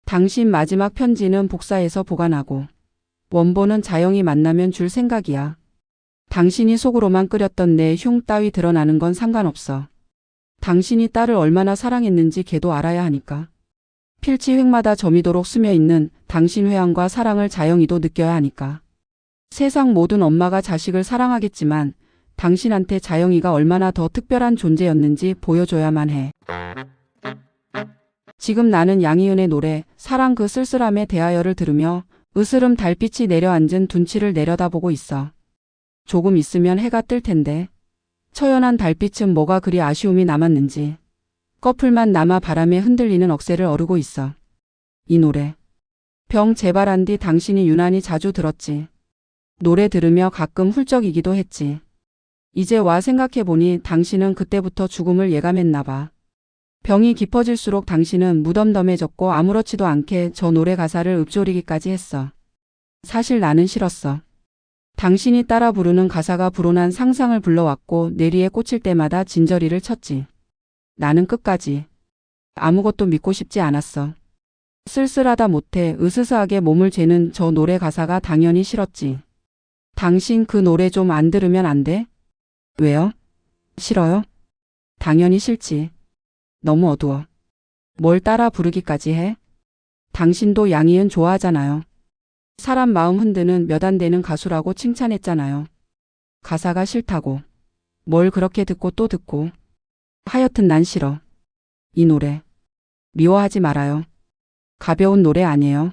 당신 마지막 편지는 복사해서 보관하고 원본은 자영이 만나면 줄 생각이야. 당신이 속으로만 끓였던 내 흉 따위 드러나는 건 상관없어. 당신이 딸을 얼마나 사랑했는지 걔도 알아야 하니까. 필치 획마다 저미도록 스며있는 당신 회한과 사랑을 자영이도 느껴야 하니까. 세상 모든 엄마가 자식을 사랑하겠지만 당신한테 자영이가 얼마나 더 특별한 존재였는지 보여줘야만 해. 지금 나는 양희은의 노래 사랑 그 쓸쓸함에 대하여를 들으며 으스름 달빛이 내려앉은 둔치를 내려다보고 있어. 조금 있으면 해가 뜰 텐데 처연한 달빛은 뭐가 그리 아쉬움이 남았는지 꺼풀만 남아 바람에 흔들리는 억새를 어르고 있어. 이 노래 병 재발한 뒤 당신이 유난히 자주 들었지. 노래 들으며 가끔 훌쩍이기도 했지. 이제 와 생각해보니 당신은 그때부터 죽음을 예감했나 봐. 병이 깊어질수록 당신은 무덤덤해졌고 아무렇지도 않게 저 노래 가사를 읊조리기까지 했어. 사실 나는 싫었어. 당신이 따라 부르는 가사가 불온한 상상을 불러왔고 내리에 꽂힐 때마다 진저리를 쳤지. 나는 끝까지 아무것도 믿고 싶지 않았어. 쓸쓸하다 못해 으스스하게 몸을 죄는 저 노래 가사가 당연히 싫었지. 당신 그 노래 좀 안 들으면 안 돼? 왜요? 싫어요? 당연히 싫지. 너무 어두워. 뭘 따라 부르기까지 해? 당신도 양희은 좋아하잖아요. 사람 마음 흔드는 몇 안 되는 가수라고 칭찬했잖아요. 가사가 싫다고. 뭘 그렇게 듣고 또 듣고. 하여튼 난 싫어. 이 노래. 미워하지 말아요. 가벼운 노래 아니에요.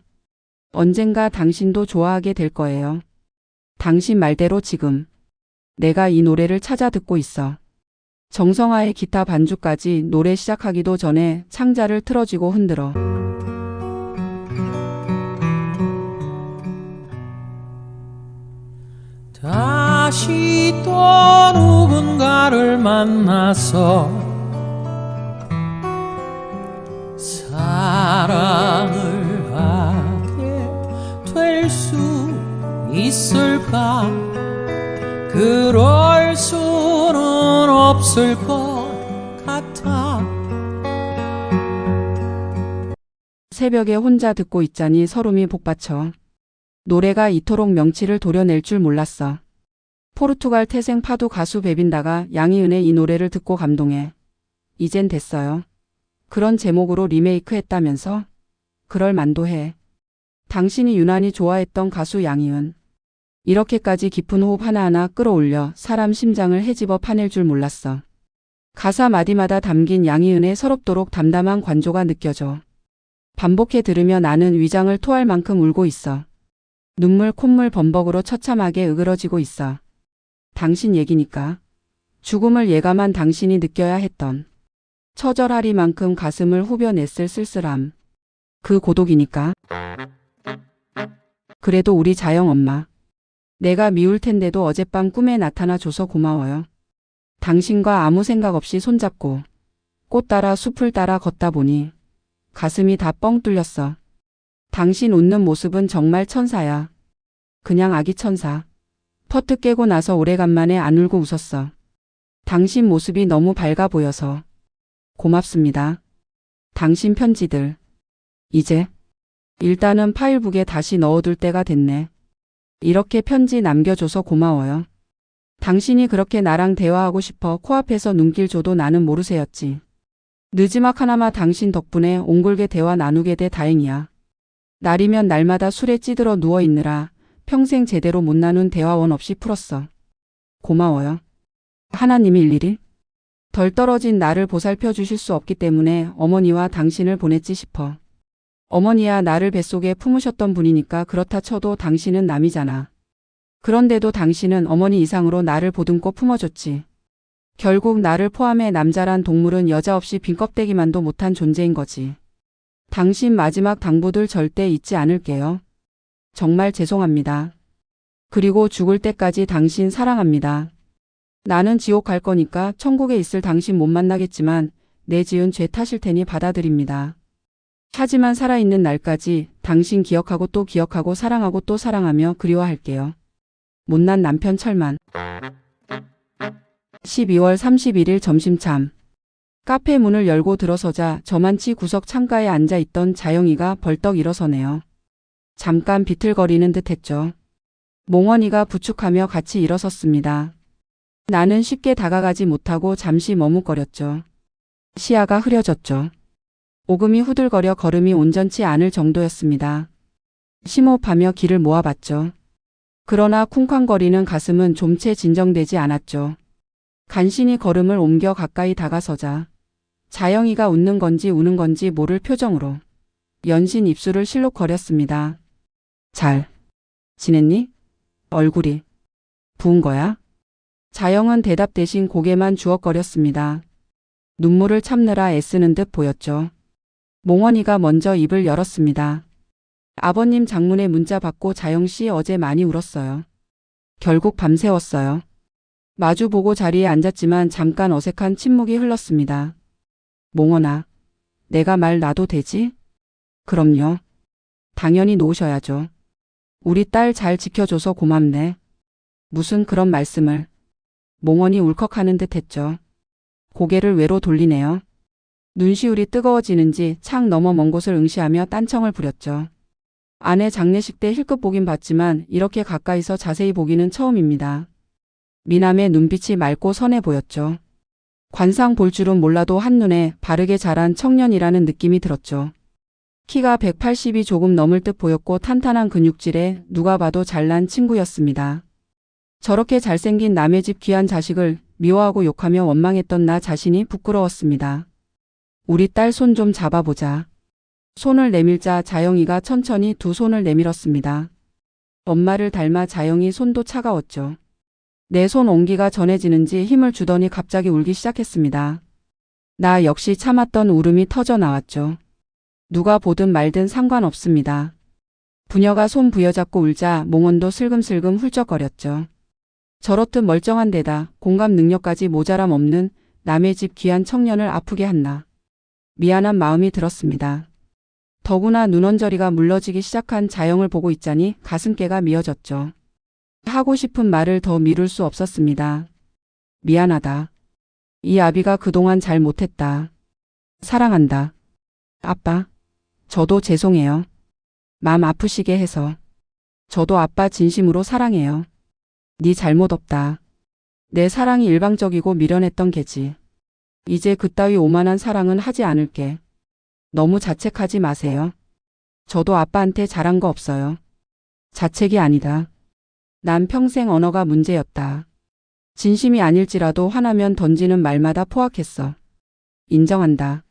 언젠가 당신도 좋아하게 될 거예요. 당신 말대로 지금. 내가 이 노래를 찾아 듣고 있어. 정성화의 기타 반주까지 노래 시작하기도 전에 창자를 틀어쥐고 흔들어. 다시 또 누군가를 만나서 사랑을 하게 될 수 있을까? 그럴 수는 없을 것 같아. 새벽에 혼자 듣고 있자니 서름이 복받쳐. 노래가 이토록 명치를 도려낼 줄 몰랐어. 포르투갈 태생 파도 가수 베빈다가 양희은의 이 노래를 듣고 감동해. 이젠 됐어요. 그런 제목으로 리메이크 했다면서? 그럴 만도 해. 당신이 유난히 좋아했던 가수 양희은. 이렇게까지 깊은 호흡 하나하나 끌어올려 사람 심장을 헤집어 파낼 줄 몰랐어. 가사 마디마다 담긴 양희은의 서럽도록 담담한 관조가 느껴져. 반복해 들으며 나는 위장을 토할 만큼 울고 있어. 눈물 콧물 범벅으로 처참하게 으그러지고 있어. 당신 얘기니까. 죽음을 예감한 당신이 느껴야 했던 처절하리만큼 가슴을 후벼냈을 쓸쓸함. 그 고독이니까. 그래도 우리 자영 엄마. 내가 미울 텐데도 어젯밤 꿈에 나타나줘서 고마워요. 당신과 아무 생각 없이 손잡고 꽃 따라 숲을 따라 걷다 보니 가슴이 다 뻥 뚫렸어. 당신 웃는 모습은 정말 천사야. 그냥 아기 천사. 퍼뜩 깨고 나서 오래간만에 안 울고 웃었어. 당신 모습이 너무 밝아 보여서. 고맙습니다. 당신 편지들. 이제 일단은 파일북에 다시 넣어둘 때가 됐네. 이렇게 편지 남겨줘서 고마워요. 당신이 그렇게 나랑 대화하고 싶어 코앞에서 눈길 줘도 나는 모르쇠였지. 느지막 하나마 당신 덕분에 옹골게 대화 나누게 돼 다행이야. 날이면 날마다 술에 찌들어 누워있느라 평생 제대로 못 나눈 대화원 없이 풀었어. 고마워요. 하나님이 일일이 덜 떨어진 나를 보살펴 주실 수 없기 때문에 어머니와 당신을 보냈지 싶어. 어머니야 나를 뱃속에 품으셨던 분이니까 그렇다 쳐도 당신은 남이잖아. 그런데도 당신은 어머니 이상으로 나를 보듬고 품어줬지. 결국 나를 포함해 남자란 동물은 여자 없이 빈 껍데기만도 못한 존재인 거지. 당신 마지막 당부들 절대 잊지 않을게요. 정말 죄송합니다. 그리고 죽을 때까지 당신 사랑합니다. 나는 지옥 갈 거니까 천국에 있을 당신 못 만나겠지만 내 지은 죄 탓일 테니 받아들입니다. 하지만 살아있는 날까지 당신 기억하고 또 기억하고 사랑하고 또 사랑하며 그리워할게요. 못난 남편 철만. 12월 31일 점심참. 카페 문을 열고 들어서자 저만치 구석 창가에 앉아있던 자영이가 벌떡 일어서네요. 잠깐 비틀거리는 듯 했죠. 몽원이가 부축하며 같이 일어섰습니다. 나는 쉽게 다가가지 못하고 잠시 머뭇거렸죠. 시야가 흐려졌죠. 오금이 후들거려 걸음이 온전치 않을 정도였습니다. 심호흡하며 길을 모아봤죠. 그러나 쿵쾅거리는 가슴은 좀 채 진정되지 않았죠. 간신히 걸음을 옮겨 가까이 다가서자 자영이가 웃는 건지 우는 건지 모를 표정으로 연신 입술을 실룩거렸습니다. 잘 지냈니? 얼굴이 부은 거야? 자영은 대답 대신 고개만 주걱거렸습니다. 눈물을 참느라 애쓰는 듯 보였죠. 몽원이가 먼저 입을 열었습니다. 아버님 장문의 문자 받고 자영씨 어제 많이 울었어요. 결국 밤새웠어요. 마주보고 자리에 앉았지만 잠깐 어색한 침묵이 흘렀습니다. 몽원아, 내가 말 놔도 되지? 그럼요. 당연히 놓으셔야죠. 우리 딸 잘 지켜줘서 고맙네. 무슨 그런 말씀을. 몽원이 울컥하는 듯 했죠. 고개를 외로 돌리네요. 눈시울이 뜨거워지는지 창 너머 먼 곳을 응시하며 딴청을 부렸죠. 아내 장례식 때 힐끗 보긴 봤지만 이렇게 가까이서 자세히 보기는 처음입니다. 미남의 눈빛이 맑고 선해 보였죠. 관상 볼 줄은 몰라도 한눈에 바르게 자란 청년이라는 느낌이 들었죠. 키가 180이 조금 넘을 듯 보였고 탄탄한 근육질에 누가 봐도 잘난 친구였습니다. 저렇게 잘생긴 남의 집 귀한 자식을 미워하고 욕하며 원망했던 나 자신이 부끄러웠습니다. 우리 딸 손 좀 잡아보자. 손을 내밀자 자영이가 천천히 두 손을 내밀었습니다. 엄마를 닮아 자영이 손도 차가웠죠. 내 손 온기가 전해지는지 힘을 주더니 갑자기 울기 시작했습니다. 나 역시 참았던 울음이 터져 나왔죠. 누가 보든 말든 상관없습니다. 부녀가 손 부여잡고 울자 몽원도 슬금슬금 훌쩍거렸죠. 저렇듯 멀쩡한 데다 공감 능력까지 모자람 없는 남의 집 귀한 청년을 아프게 한나. 미안한 마음이 들었습니다. 더구나 눈언저리가 물러지기 시작한 자영을 보고 있자니 가슴께가 미어졌죠. 하고 싶은 말을 더 미룰 수 없었습니다. 미안하다. 이 아비가 그동안 잘 못했다. 사랑한다. 아빠, 저도 죄송해요. 마음 아프시게 해서. 저도 아빠 진심으로 사랑해요. 네 잘못 없다. 내 사랑이 일방적이고 미련했던 게지. 이제 그따위 오만한 사랑은 하지 않을게. 너무 자책하지 마세요. 저도 아빠한테 잘한 거 없어요. 자책이 아니다. 난 평생 언어가 문제였다. 진심이 아닐지라도 화나면 던지는 말마다 포악했어. 인정한다.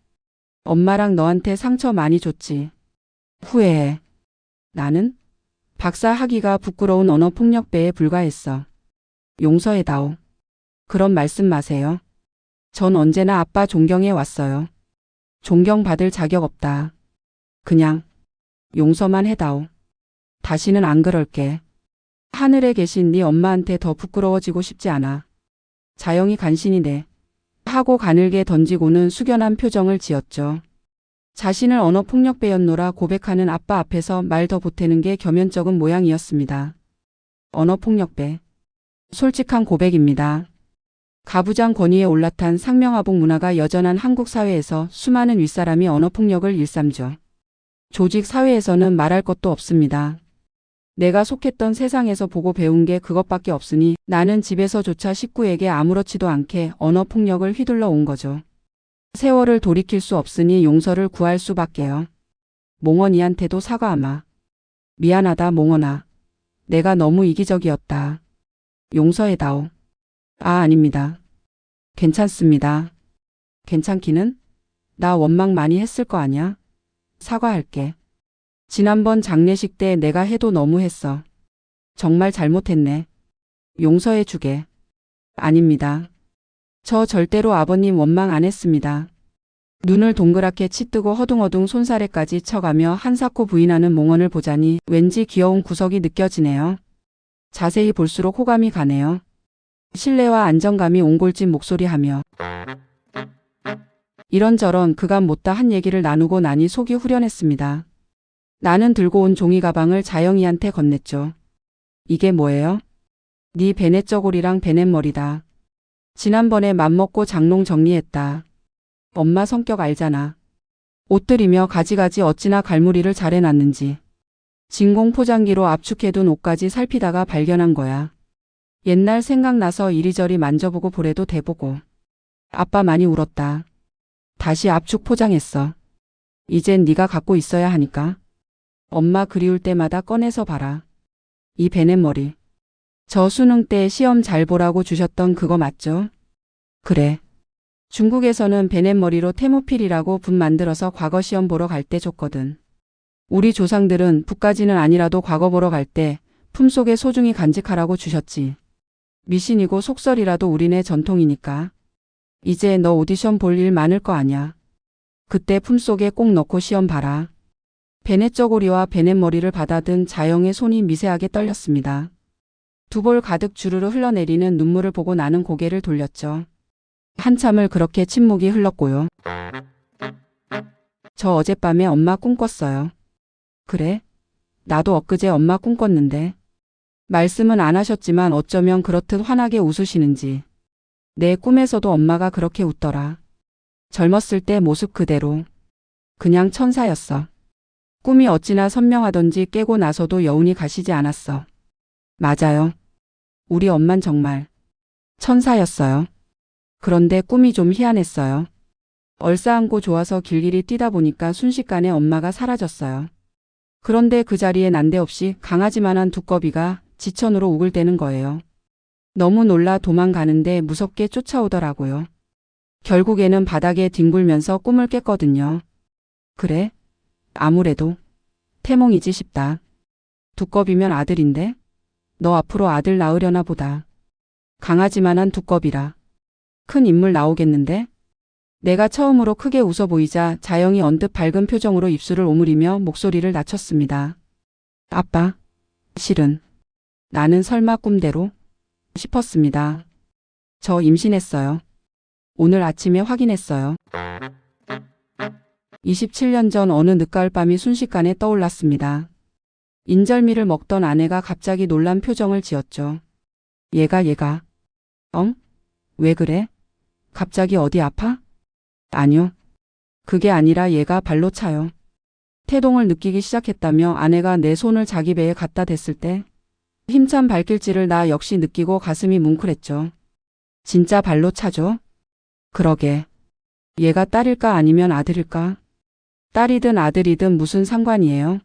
엄마랑 너한테 상처 많이 줬지. 후회해. 나는? 박사하기가 부끄러운 언어폭력배에 불과했어. 용서해다오. 그런 말씀 마세요. 전 언제나 아빠 존경해 왔어요. 존경받을 자격 없다. 그냥 용서만 해다오. 다시는 안 그럴게. 하늘에 계신 네 엄마한테 더 부끄러워지고 싶지 않아. 자영이 간신히네. 하고 가늘게 던지고는 숙연한 표정을 지었죠. 자신을 언어폭력배였노라 고백하는 아빠 앞에서 말 더 보태는 게 겸연쩍은 모양이었습니다. 언어폭력배. 솔직한 고백입니다. 가부장 권위에 올라탄 상명하복 문화가 여전한 한국 사회에서 수많은 윗사람이 언어폭력을 일삼죠. 조직 사회에서는 말할 것도 없습니다. 내가 속했던 세상에서 보고 배운 게 그것밖에 없으니 나는 집에서조차 식구에게 아무렇지도 않게 언어폭력을 휘둘러 온 거죠. 세월을 돌이킬 수 없으니 용서를 구할 수밖에요. 몽원이한테도 사과하마. 미안하다 몽원아. 내가 너무 이기적이었다. 용서해다오. 아닙니다. 괜찮습니다. 괜찮기는? 나 원망 많이 했을 거 아냐? 사과할게. 지난번 장례식 때 내가 해도 너무 했어. 정말 잘못했네. 용서해주게. 아닙니다. 저 절대로 아버님 원망 안 했습니다. 눈을 동그랗게 치뜨고 허둥허둥 손사래까지 쳐가며 한사코 부인하는 몽원을 보자니 왠지 귀여운 구석이 느껴지네요. 자세히 볼수록 호감이 가네요. 신뢰와 안정감이 옹골진 목소리하며 이런저런 그간 못다 한 얘기를 나누고 나니 속이 후련했습니다. 나는 들고 온 종이 가방을 자영이한테 건넸죠. 이게 뭐예요? 네 베넷 저고리랑 베넷 머리다. 지난번에 맘먹고 장롱 정리했다. 엄마 성격 알잖아. 옷들이며 가지가지 어찌나 갈무리를 잘해놨는지. 진공 포장기로 압축해둔 옷까지 살피다가 발견한 거야. 옛날 생각나서 이리저리 만져보고 보래도 대보고. 아빠 많이 울었다. 다시 압축 포장했어. 이젠 네가 갖고 있어야 하니까. 엄마 그리울 때마다 꺼내서 봐라. 이 베넷 머리. 저 수능 때 시험 잘 보라고 주셨던 그거 맞죠? 그래. 중국에서는 베넷 머리로 테모필이라고 붓 만들어서 과거 시험 보러 갈 때 줬거든. 우리 조상들은 붓까지는 아니라도 과거 보러 갈 때 품속에 소중히 간직하라고 주셨지. 미신이고 속설이라도 우리네 전통이니까. 이제 너 오디션 볼 일 많을 거 아냐. 그때 품속에 꼭 넣고 시험 봐라. 베넷 저고리와 베넷 머리를 받아든 자영의 손이 미세하게 떨렸습니다. 두 볼 가득 주르르 흘러내리는 눈물을 보고 나는 고개를 돌렸죠. 한참을 그렇게 침묵이 흘렀고요. 저 어젯밤에 엄마 꿈 꿨어요. 그래? 나도 엊그제 엄마 꿈 꿨는데. 말씀은 안 하셨지만 어쩌면 그렇듯 환하게 웃으시는지. 내 꿈에서도 엄마가 그렇게 웃더라. 젊었을 때 모습 그대로. 그냥 천사였어. 꿈이 어찌나 선명하던지 깨고 나서도 여운이 가시지 않았어. 맞아요. 우리 엄만 정말 천사였어요. 그런데 꿈이 좀 희한했어요. 얼싸안고 좋아서 길길이 뛰다 보니까 순식간에 엄마가 사라졌어요. 그런데 그 자리에 난데없이 강아지만한 두꺼비가 지천으로 우글대는 거예요. 너무 놀라 도망가는데 무섭게 쫓아오더라고요. 결국에는 바닥에 뒹굴면서 꿈을 깼거든요. 그래? 아무래도 태몽이지 싶다. 두꺼비면 아들인데? 너 앞으로 아들 낳으려나 보다. 강아지만한 두꺼비라. 큰 인물 나오겠는데? 내가 처음으로 크게 웃어 보이자 자영이 언뜻 밝은 표정으로 입술을 오므리며 목소리를 낮췄습니다. 아빠, 실은 나는 설마 꿈대로? 싶었습니다. 저 임신했어요. 오늘 아침에 확인했어요. 27년 전 어느 늦가을 밤이 순식간에 떠올랐습니다. 인절미를 먹던 아내가 갑자기 놀란 표정을 지었죠. 얘가. 엉? 왜 그래? 갑자기 어디 아파? 아니요. 그게 아니라 얘가 발로 차요. 태동을 느끼기 시작했다며 아내가 내 손을 자기 배에 갖다 댔을 때 힘찬 발길질을 나 역시 느끼고 가슴이 뭉클했죠. 진짜 발로 차죠? 그러게. 얘가 딸일까 아니면 아들일까? 딸이든 아들이든 무슨 상관이에요?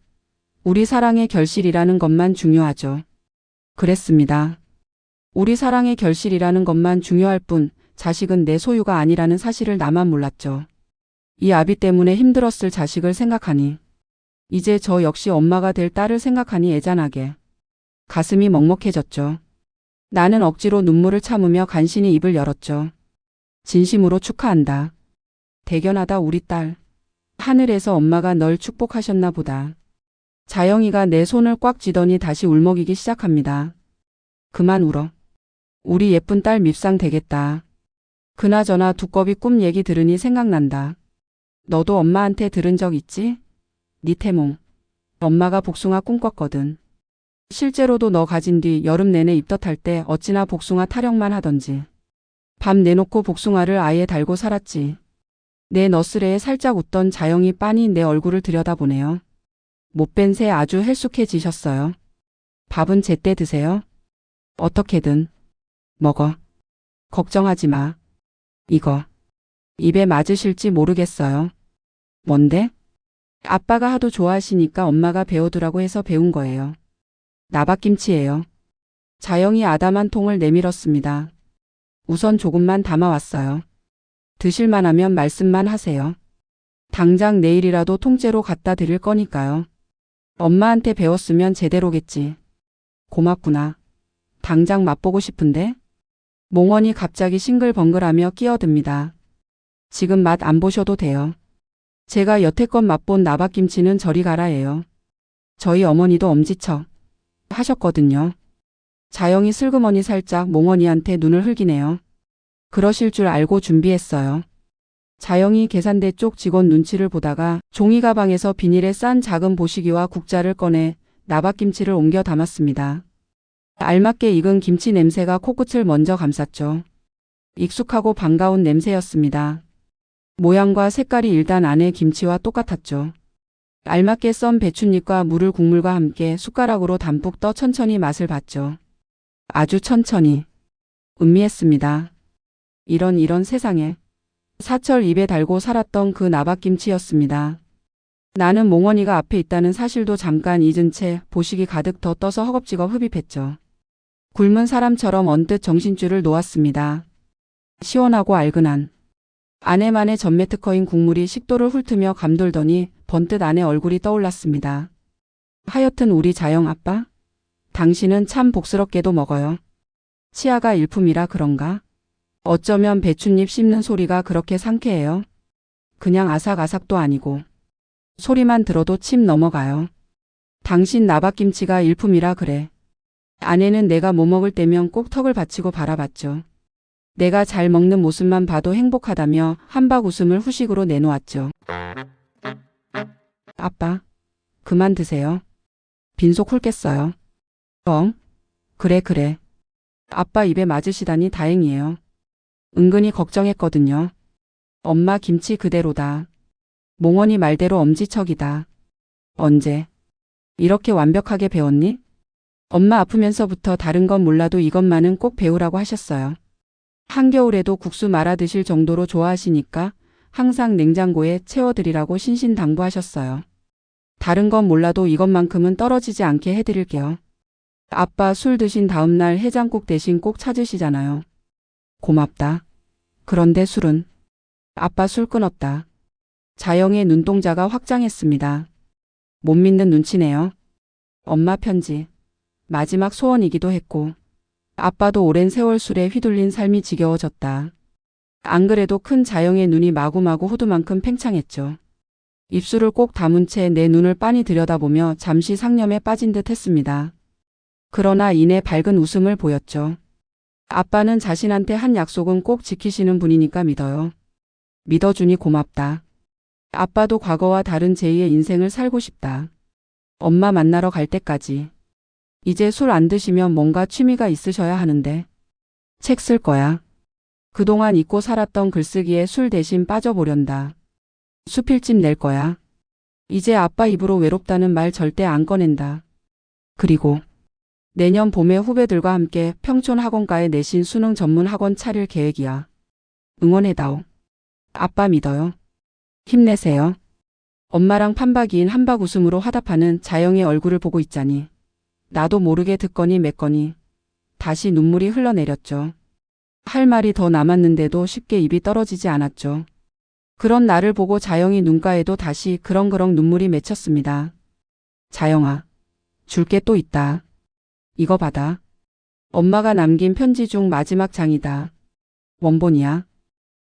우리 사랑의 결실이라는 것만 중요하죠. 그랬습니다. 우리 사랑의 결실이라는 것만 중요할 뿐 자식은 내 소유가 아니라는 사실을 나만 몰랐죠. 이 아비 때문에 힘들었을 자식을 생각하니 이제 저 역시 엄마가 될 딸을 생각하니 애잔하게 가슴이 먹먹해졌죠. 나는 억지로 눈물을 참으며 간신히 입을 열었죠. 진심으로 축하한다. 대견하다 우리 딸. 하늘에서 엄마가 널 축복하셨나 보다. 자영이가 내 손을 꽉 쥐더니 다시 울먹이기 시작합니다. 그만 울어. 우리 예쁜 딸 밉상 되겠다. 그나저나 두꺼비 꿈 얘기 들으니 생각난다. 너도 엄마한테 들은 적 있지? 니 태몽. 엄마가 복숭아 꿈꿨거든. 실제로도 너 가진 뒤 여름 내내 입덧할 때 어찌나 복숭아 타령만 하던지. 밤 내놓고 복숭아를 아예 달고 살았지. 내 너스레에 살짝 웃던 자영이 빤히 내 얼굴을 들여다보네요. 못뵌 새 아주 헬쑥해지셨어요. 밥은 제때 드세요. 어떻게든 먹어. 걱정하지 마. 이거 입에 맞으실지 모르겠어요. 뭔데? 아빠가 하도 좋아하시니까 엄마가 배워두라고 해서 배운 거예요. 나박김치예요. 자영이 아담한 통을 내밀었습니다. 우선 조금만 담아왔어요. 드실만하면 말씀만 하세요. 당장 내일이라도 통째로 갖다 드릴 거니까요. 엄마한테 배웠으면 제대로겠지. 고맙구나. 당장 맛보고 싶은데? 몽원이 갑자기 싱글벙글하며 끼어듭니다. 지금 맛 안 보셔도 돼요. 제가 여태껏 맛본 나박김치는 저리 가라예요. 저희 어머니도 엄지척 하셨거든요. 자영이 슬그머니 살짝 몽원이한테 눈을 흘기네요. 그러실 줄 알고 준비했어요. 자영이 계산대 쪽 직원 눈치를 보다가 종이 가방에서 비닐에 싼 작은 보시기와 국자를 꺼내 나박김치를 옮겨 담았습니다. 알맞게 익은 김치 냄새가 코끝을 먼저 감쌌죠. 익숙하고 반가운 냄새였습니다. 모양과 색깔이 일단 안의 김치와 똑같았죠. 알맞게 썬 배춧잎과 물을 국물과 함께 숟가락으로 담뿍 떠 천천히 맛을 봤죠. 아주 천천히. 음미했습니다. 이런 세상에. 사철 입에 달고 살았던 그 나박김치였습니다. 나는 몽원이가 앞에 있다는 사실도 잠깐 잊은 채 보시기 가득 더 떠서 허겁지겁 흡입했죠. 굶은 사람처럼 언뜻 정신줄을 놓았습니다. 시원하고 알근한. 아내만의 전매 특허인 국물이 식도를 훑으며 감돌더니 번뜩 아내 얼굴이 떠올랐습니다. 하여튼 우리 자영 아빠? 당신은 참 복스럽게도 먹어요. 치아가 일품이라 그런가? 어쩌면 배춧잎 씹는 소리가 그렇게 상쾌해요. 그냥 아삭아삭도 아니고. 소리만 들어도 침 넘어가요. 당신 나박김치가 일품이라 그래. 아내는 내가 뭐 먹을 때면 꼭 턱을 받치고 바라봤죠. 내가 잘 먹는 모습만 봐도 행복하다며 한박 웃음을 후식으로 내놓았죠. 아빠, 그만 드세요. 빈속 훑겠어요. 그래. 아빠 입에 맞으시다니 다행이에요. 은근히 걱정했거든요. 엄마 김치 그대로다. 몽원이 말대로 엄지척이다. 언제? 이렇게 완벽하게 배웠니? 엄마 아프면서부터 다른 건 몰라도 이것만은 꼭 배우라고 하셨어요. 한겨울에도 국수 말아 드실 정도로 좋아하시니까 항상 냉장고에 채워드리라고 신신당부하셨어요. 다른 건 몰라도 이것만큼은 떨어지지 않게 해드릴게요. 아빠 술 드신 다음날 해장국 대신 꼭 찾으시잖아요. 고맙다. 그런데 술은? 아빠 술 끊었다. 자영의 눈동자가 확장했습니다. 못 믿는 눈치네요. 엄마 편지. 마지막 소원이기도 했고 아빠도 오랜 세월 술에 휘둘린 삶이 지겨워졌다. 안 그래도 큰 자영의 눈이 마구마구 호두만큼 팽창했죠. 입술을 꼭 다문 채 내 눈을 빤히 들여다보며 잠시 상념에 빠진 듯 했습니다. 그러나 이내 밝은 웃음을 보였죠. 아빠는 자신한테 한 약속은 꼭 지키시는 분이니까 믿어요. 믿어주니 고맙다. 아빠도 과거와 다른 제2의 인생을 살고 싶다. 엄마 만나러 갈 때까지. 이제 술 안 드시면 뭔가 취미가 있으셔야 하는데. 책 쓸 거야. 그동안 잊고 살았던 글쓰기에 술 대신 빠져보련다. 수필집 낼 거야. 이제 아빠 입으로 외롭다는 말 절대 안 꺼낸다. 그리고 내년 봄에 후배들과 함께 평촌 학원가에 내신 수능 전문 학원 차릴 계획이야. 응원해다오. 아빠 믿어요. 힘내세요. 엄마랑 판박이인 한박 웃음으로 화답하는 자영의 얼굴을 보고 있자니 나도 모르게 듣거니 맺거니 다시 눈물이 흘러내렸죠. 할 말이 더 남았는데도 쉽게 입이 떨어지지 않았죠. 그런 나를 보고 자영이 눈가에도 다시 그렁그렁 눈물이 맺혔습니다. 자영아, 줄 게 또 있다. 이거 받아. 엄마가 남긴 편지 중 마지막 장이다. 원본이야.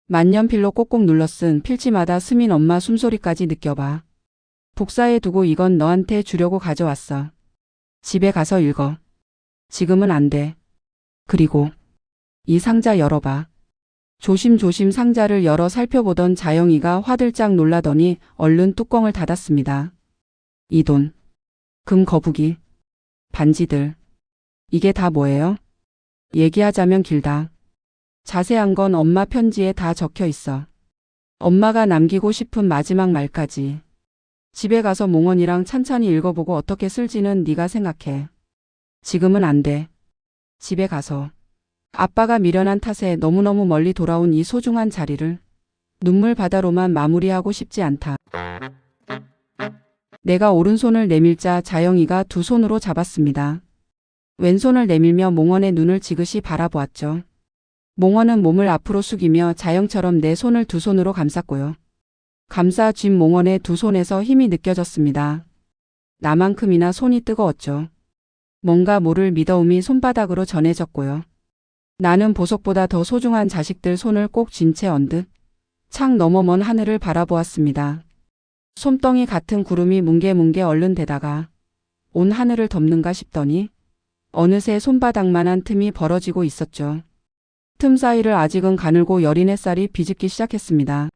만년필로 꼭꼭 눌러 쓴 필지마다 스민 엄마 숨소리까지 느껴봐. 복사해 두고 이건 너한테 주려고 가져왔어. 집에 가서 읽어. 지금은 안 돼. 그리고 이 상자 열어봐. 조심조심 상자를 열어 살펴보던 자영이가 화들짝 놀라더니 얼른 뚜껑을 닫았습니다. 이 돈, 금 거북이, 반지들. 이게 다 뭐예요? 얘기하자면 길다. 자세한 건 엄마 편지에 다 적혀 있어. 엄마가 남기고 싶은 마지막 말까지. 집에 가서 몽원이랑 찬찬히 읽어보고 어떻게 쓸지는 네가 생각해. 지금은 안 돼. 집에 가서. 아빠가 미련한 탓에 너무너무 멀리 돌아온 이 소중한 자리를 눈물 바다로만 마무리하고 싶지 않다. 내가 오른손을 내밀자 자영이가 두 손으로 잡았습니다. 왼손을 내밀며 몽원의 눈을 지그시 바라보았죠. 몽원은 몸을 앞으로 숙이며 자영처럼 내 손을 두 손으로 감쌌고요. 감싸 쥔 몽원의 두 손에서 힘이 느껴졌습니다. 나만큼이나 손이 뜨거웠죠. 뭔가 모를 미더움이 손바닥으로 전해졌고요. 나는 보석보다 더 소중한 자식들 손을 꼭 쥔 채 언듯 창 너머 먼 하늘을 바라보았습니다. 솜덩이 같은 구름이 뭉게뭉게 얼른 대다가 온 하늘을 덮는가 싶더니 어느새 손바닥만한 틈이 벌어지고 있었죠. 틈 사이를 아직은 가늘고 여린 햇살이 비집기 시작했습니다.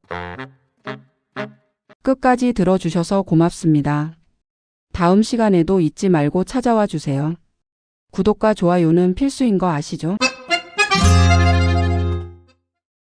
끝까지 들어주셔서 고맙습니다. 다음 시간에도 잊지 말고 찾아와 주세요. 구독과 좋아요는 필수인 거 아시죠?